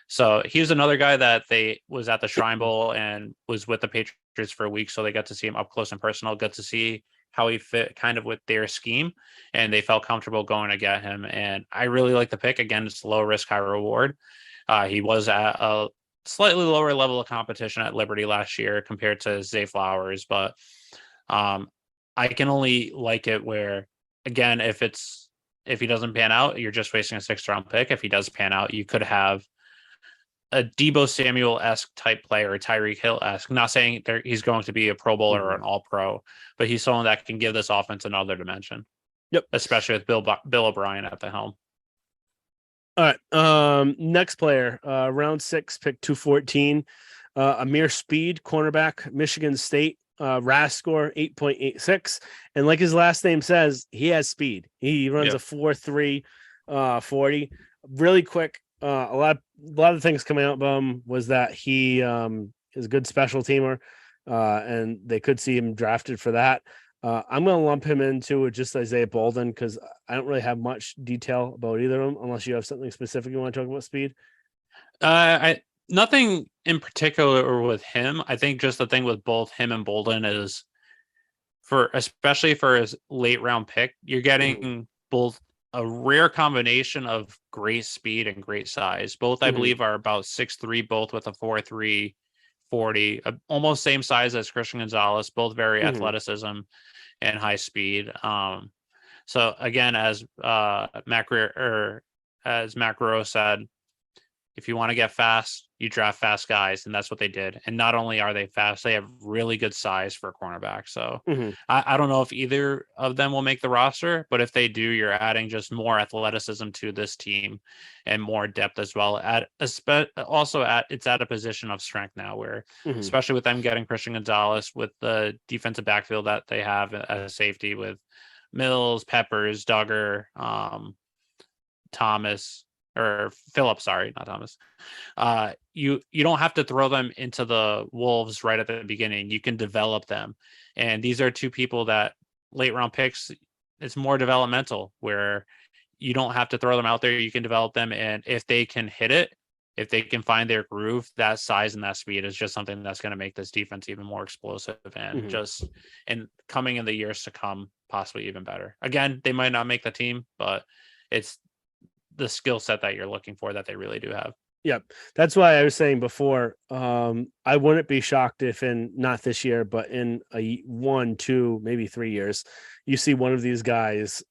So he was another guy that they was at the Shrine Bowl and was with the Patriots for a week. So they got to see him up close and personal, got to see how he fit kind of with their scheme, and they felt comfortable going to get him. And I really like the pick. Again, it's low risk, high reward. He was at a slightly lower level of competition at Liberty last year compared to Zay Flowers, but I can only like it where, again, if he doesn't pan out, you're just wasting a 6th round pick. If he does pan out, you could have a Debo Samuel-esque type player, a Tyreek Hill-esque. Not saying he's going to be a Pro Bowler or an All Pro, but he's someone that can give this offense another dimension. Yep. Especially with Bill O'Brien at the helm. All right. Next player, round 6, pick 214. Amir Speed, cornerback, Michigan State. RAS score 8.86. And like his last name says, he has speed. He runs a 4.3 40. Really quick. A lot of things coming out about him was that he is a good special teamer, and they could see him drafted for that. I'm going to lump him into just Isaiah Bolden because I don't really have much detail about either of them, unless you have something specific you want to talk about speed. Nothing in particular with him. I think just the thing with both him and Bolden is especially for his late round pick, you're getting both a rare combination of great speed and great size. Both, I believe, are about 6'3", both with a 4.3 40, almost same size as Christian Gonzalez, both very athleticism and high speed. So again, as Mac Rose said, if you want to get fast, you draft fast guys, and that's what they did. And not only are they fast, they have really good size for a cornerback. So I don't know if either of them will make the roster, but if they do, you're adding just more athleticism to this team and more depth as well. It's at a position of strength now, where especially with them getting Christian Gonzalez, with the defensive backfield that they have as safety with Mills, Peppers, Duggar, Thomas. Or Phillips, sorry, not Thomas. You don't have to throw them into the wolves right at the beginning. You can develop them, and these are two people that late round picks. It's more developmental, where you don't have to throw them out there. You can develop them, and if they can hit it, if they can find their groove, that size and that speed is just something that's going to make this defense even more explosive and coming in the years to come, possibly even better. Again, they might not make the team, but it's the skill set that you're looking for that they really do have. Yep. That's why I was saying before, I wouldn't be shocked if not this year, but in 1, 2, maybe 3 years, you see one of these guys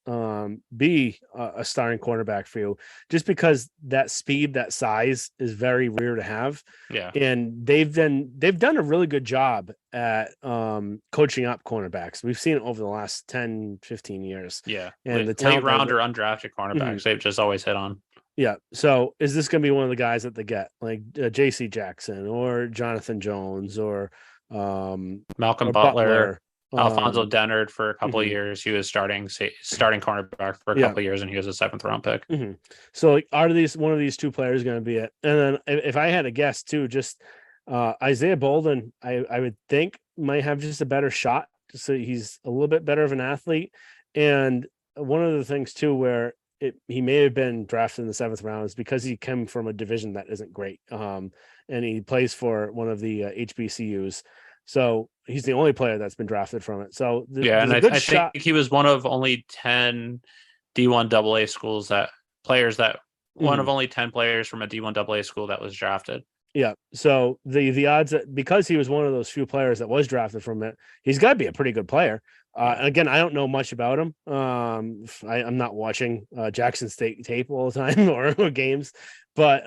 be a starting cornerback for you, just because that speed, that size is very rare to have. Yeah. And they've done a really good job at coaching up cornerbacks. We've seen it over the last 10, 15 years. Yeah. And the late round or undrafted cornerbacks, they've just always hit on. Yeah. So is this going to be one of the guys that they get, like JC Jackson or Jonathan Jones or Malcolm Butler, Alfonso Dennard for a couple of years? He was starting cornerback for a couple of years, and he was a 7th-round pick. So like, are one of these two players going to be it? And then if I had a guess too, just Isaiah Bolden, I would think might have just a better shot. So he's a little bit better of an athlete. And one of the things too, where he may have been drafted in the 7th round is because he came from a division that isn't great. And he plays for one of the HBCUs. So he's the only player that's been drafted from it. So and I think he was one of only 10 D1 AA schools one of only 10 players from a D1 AA school that was drafted. Yeah. So the odds that, because he was one of those few players that was drafted from it, he's got to be a pretty good player. Again, I don't know much about him. I'm not watching Jackson State tape all the time or games, but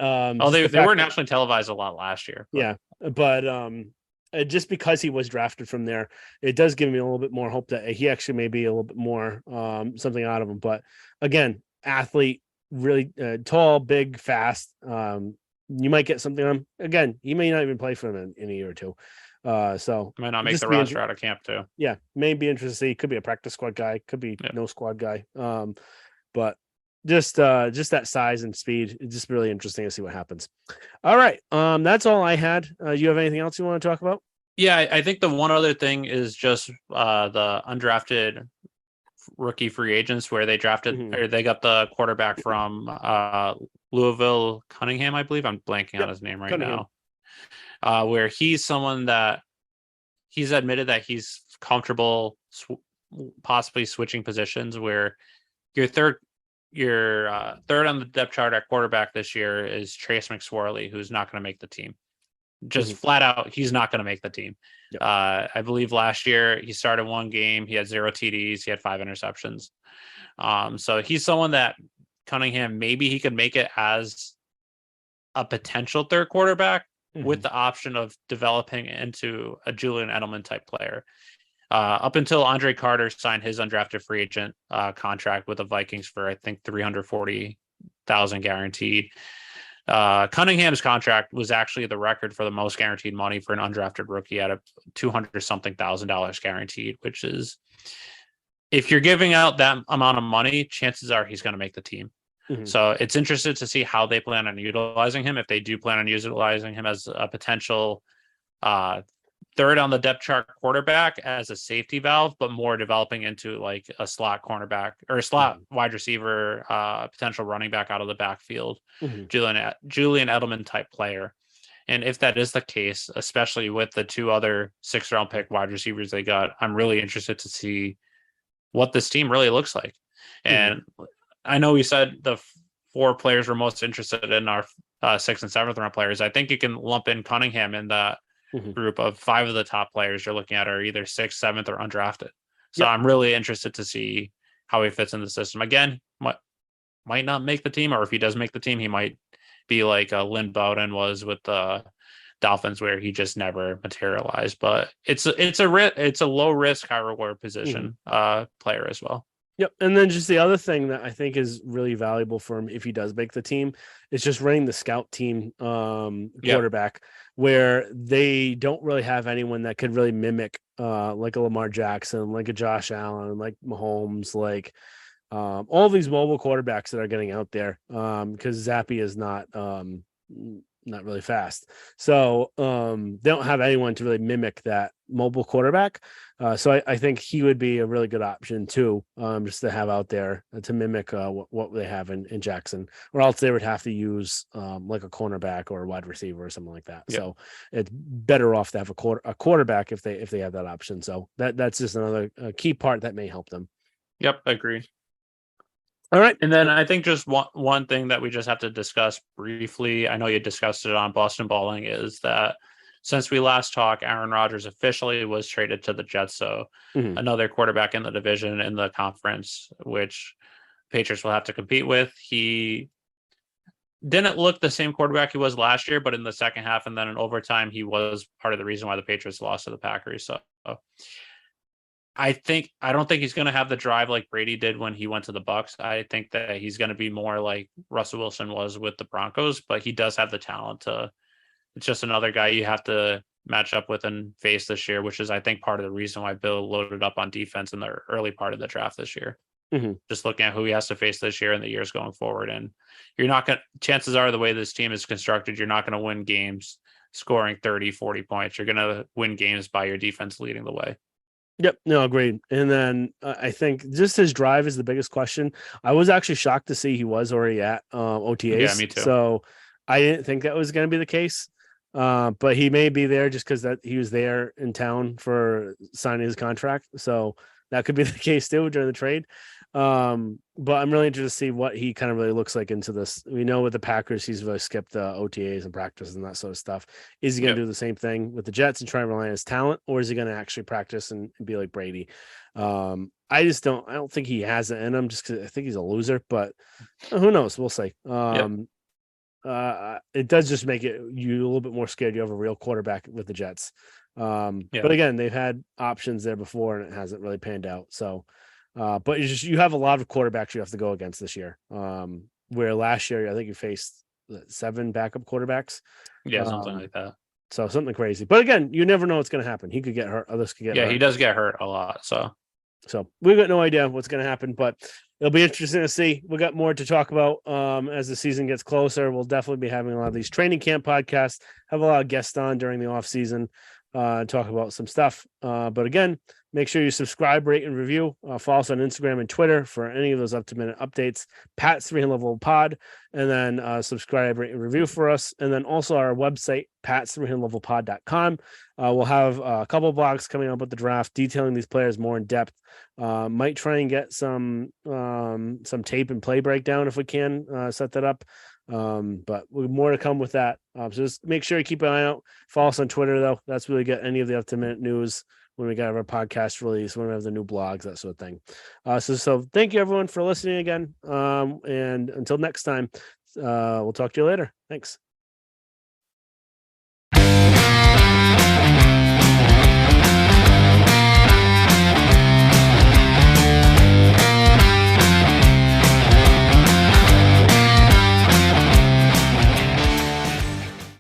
they were nationally televised a lot last year. But. Yeah, but just because he was drafted from there, it does give me a little bit more hope that he actually may be a little bit more something out of him. But again, athlete, really tall, big, fast. You might get something on him. Again, he may not even play for them in a year or two. So Might not make just the be roster out of camp too. yeah, may be interesting to see. Could be a practice squad guy, could be Yeah. no squad guy. But just that size and speed, it's just really interesting to see what happens. All right, that's all I had. You have anything else you want to talk about? Yeah, I think the one other thing is just the undrafted rookie free agents where they drafted Mhm. or they got the quarterback from Louisville Cunningham, I believe. I'm blanking on Yep, his name right Cunningham. now. Where he's someone that he's admitted that he's comfortable possibly switching positions where your third on the depth chart at quarterback this year is Trace McSorley, who's not going to make the team. Just Mhm. flat out, he's not going to make the team. Yep. I believe last year he started one game, he had 0 TDs, he had 5 interceptions. So he's someone that Cunningham maybe he could make it as a potential third quarterback with Mhm. the option of developing into a Julian Edelman type player. Up until Andre Carter signed his undrafted free agent contract with the Vikings for I think 340,000 guaranteed. Cunningham's contract was actually the record for the most guaranteed money for an undrafted rookie at a 200 something $1,000 guaranteed, which is if you're giving out that amount of money, chances are he's going to make the team. Mhm. So it's interested to see how they plan on utilizing him. If they do plan on utilizing him as a potential uh, third on the depth chart quarterback as a safety valve, but more developing into like a slot cornerback or a slot Mhm. wide receiver, potential running back out of the backfield, Mhm. Julian Edelman type player. And if that is the case, especially with the 2 other 6th-round pick wide receivers they got, I'm really interested to see what this team really looks like. Mhm. And I know we said the 4 players we're most interested in are 6th and 7th round players. I think you can lump in Cunningham in that Mhm. group of 5 of the top players you're looking at are either 6th, 7th, or undrafted. So Yep. I'm really interested to see how he fits in the system. Again, might not make the team, or if he does make the team, he might be like Lynn Bowden was with the Dolphins, where he just never materialized. But it's a low risk, high reward Mhm. position player as well. Yep. And then just the other thing that I think is really valuable for him if he does make the team is just running the scout team Yep. quarterback where they don't really have anyone that could really mimic like a Lamar Jackson, like a Josh Allen, like Mahomes, like all these mobile quarterbacks that are getting out there because Zappy is not really fast. So they don't have anyone to really mimic that mobile quarterback. So I think he would be a really good option too, just to have out there to mimic what they have in Jackson, or else they would have to use like a cornerback or a wide receiver or something like that. Yep. So it's better off to have a quarterback if they have that option. So that's just another key part that may help them. Yep. Agreed. All right. And then I think just one thing that we just have to discuss briefly. I know you discussed it on Boston Balling is that since we last talked, Aaron Rodgers officially was traded to the Jets. So Mhm. another quarterback in the division in the conference, which Patriots will have to compete with. He didn't look the same quarterback he was last year, but in the second half and then in overtime, he was part of the reason why the Patriots lost to the Packers. So I don't think he's going to have the drive like Brady did when he went to the Bucks. I think that he's going to be more like Russell Wilson was with the Broncos, but he does have the talent to. It's just another guy you have to match up with and face this year, which is I think part of the reason why Bill loaded up on defense in the early part of the draft this year. Mhm. Just looking at who he has to face this year and the years going forward, and you're not going. Chances are the way this team is constructed, you're not going to win games scoring 30, 40 points. You're going to win games by your defense leading the way. Yep. No, agreed. And then I think just his drive is the biggest question. I was actually shocked to see he was already at Yeah, OTAs. me too. So I didn't think that was going to be the case. But he may be there just because that he was there in town for signing his contract. So that could be the case too during the trade. But I'm really interested to see what he kind of really looks like into this. We know with the Packers, he's really skipped OTAs and practice and that sort of stuff. Is he going Yep. to do the same thing with the Jets and try and rely on his talent, or is he going to actually practice and be like Brady? I just don't. I don't think he has it in him, just because I think he's a loser. But who knows? We'll see. Yep. It does just make it you a little bit more scared. You have a real quarterback with the Jets. But Yeah. again, they've had options there before, and it hasn't really panned out. So, but you have a lot of quarterbacks you have to go against this year. Where last year I think you faced 7 backup quarterbacks. Yeah. Something Um, like that. So something crazy. But again, you never know what's going to happen. He could get hurt. Others could get hurt. He does get hurt a lot. So we've got no idea what's going to happen, but it'll be interesting to see. We got more to talk about as the season gets closer. We'll definitely be having a lot of these training camp podcasts, have a lot of guests on during the off season, talk about some stuff. But again, make sure you subscribe, rate, and review. Follow us on Instagram and Twitter for any of those up-to-minute updates. Pat's 300 Level Pod, and then subscribe, rate, and review for us. And then also our website, pats300levelpod.com. We'll have a couple blogs coming up with the draft, detailing these players more in depth. Might try and get some tape and play breakdown if we can set that up. But more to come with that. So just make sure you keep an eye out. Follow us on Twitter, though. That's where we get any of the up-to-minute news when we got our podcast release, when we have the new blogs, that sort of thing. So thank you, everyone, for listening again. And until next time, we'll talk to you later. Thanks.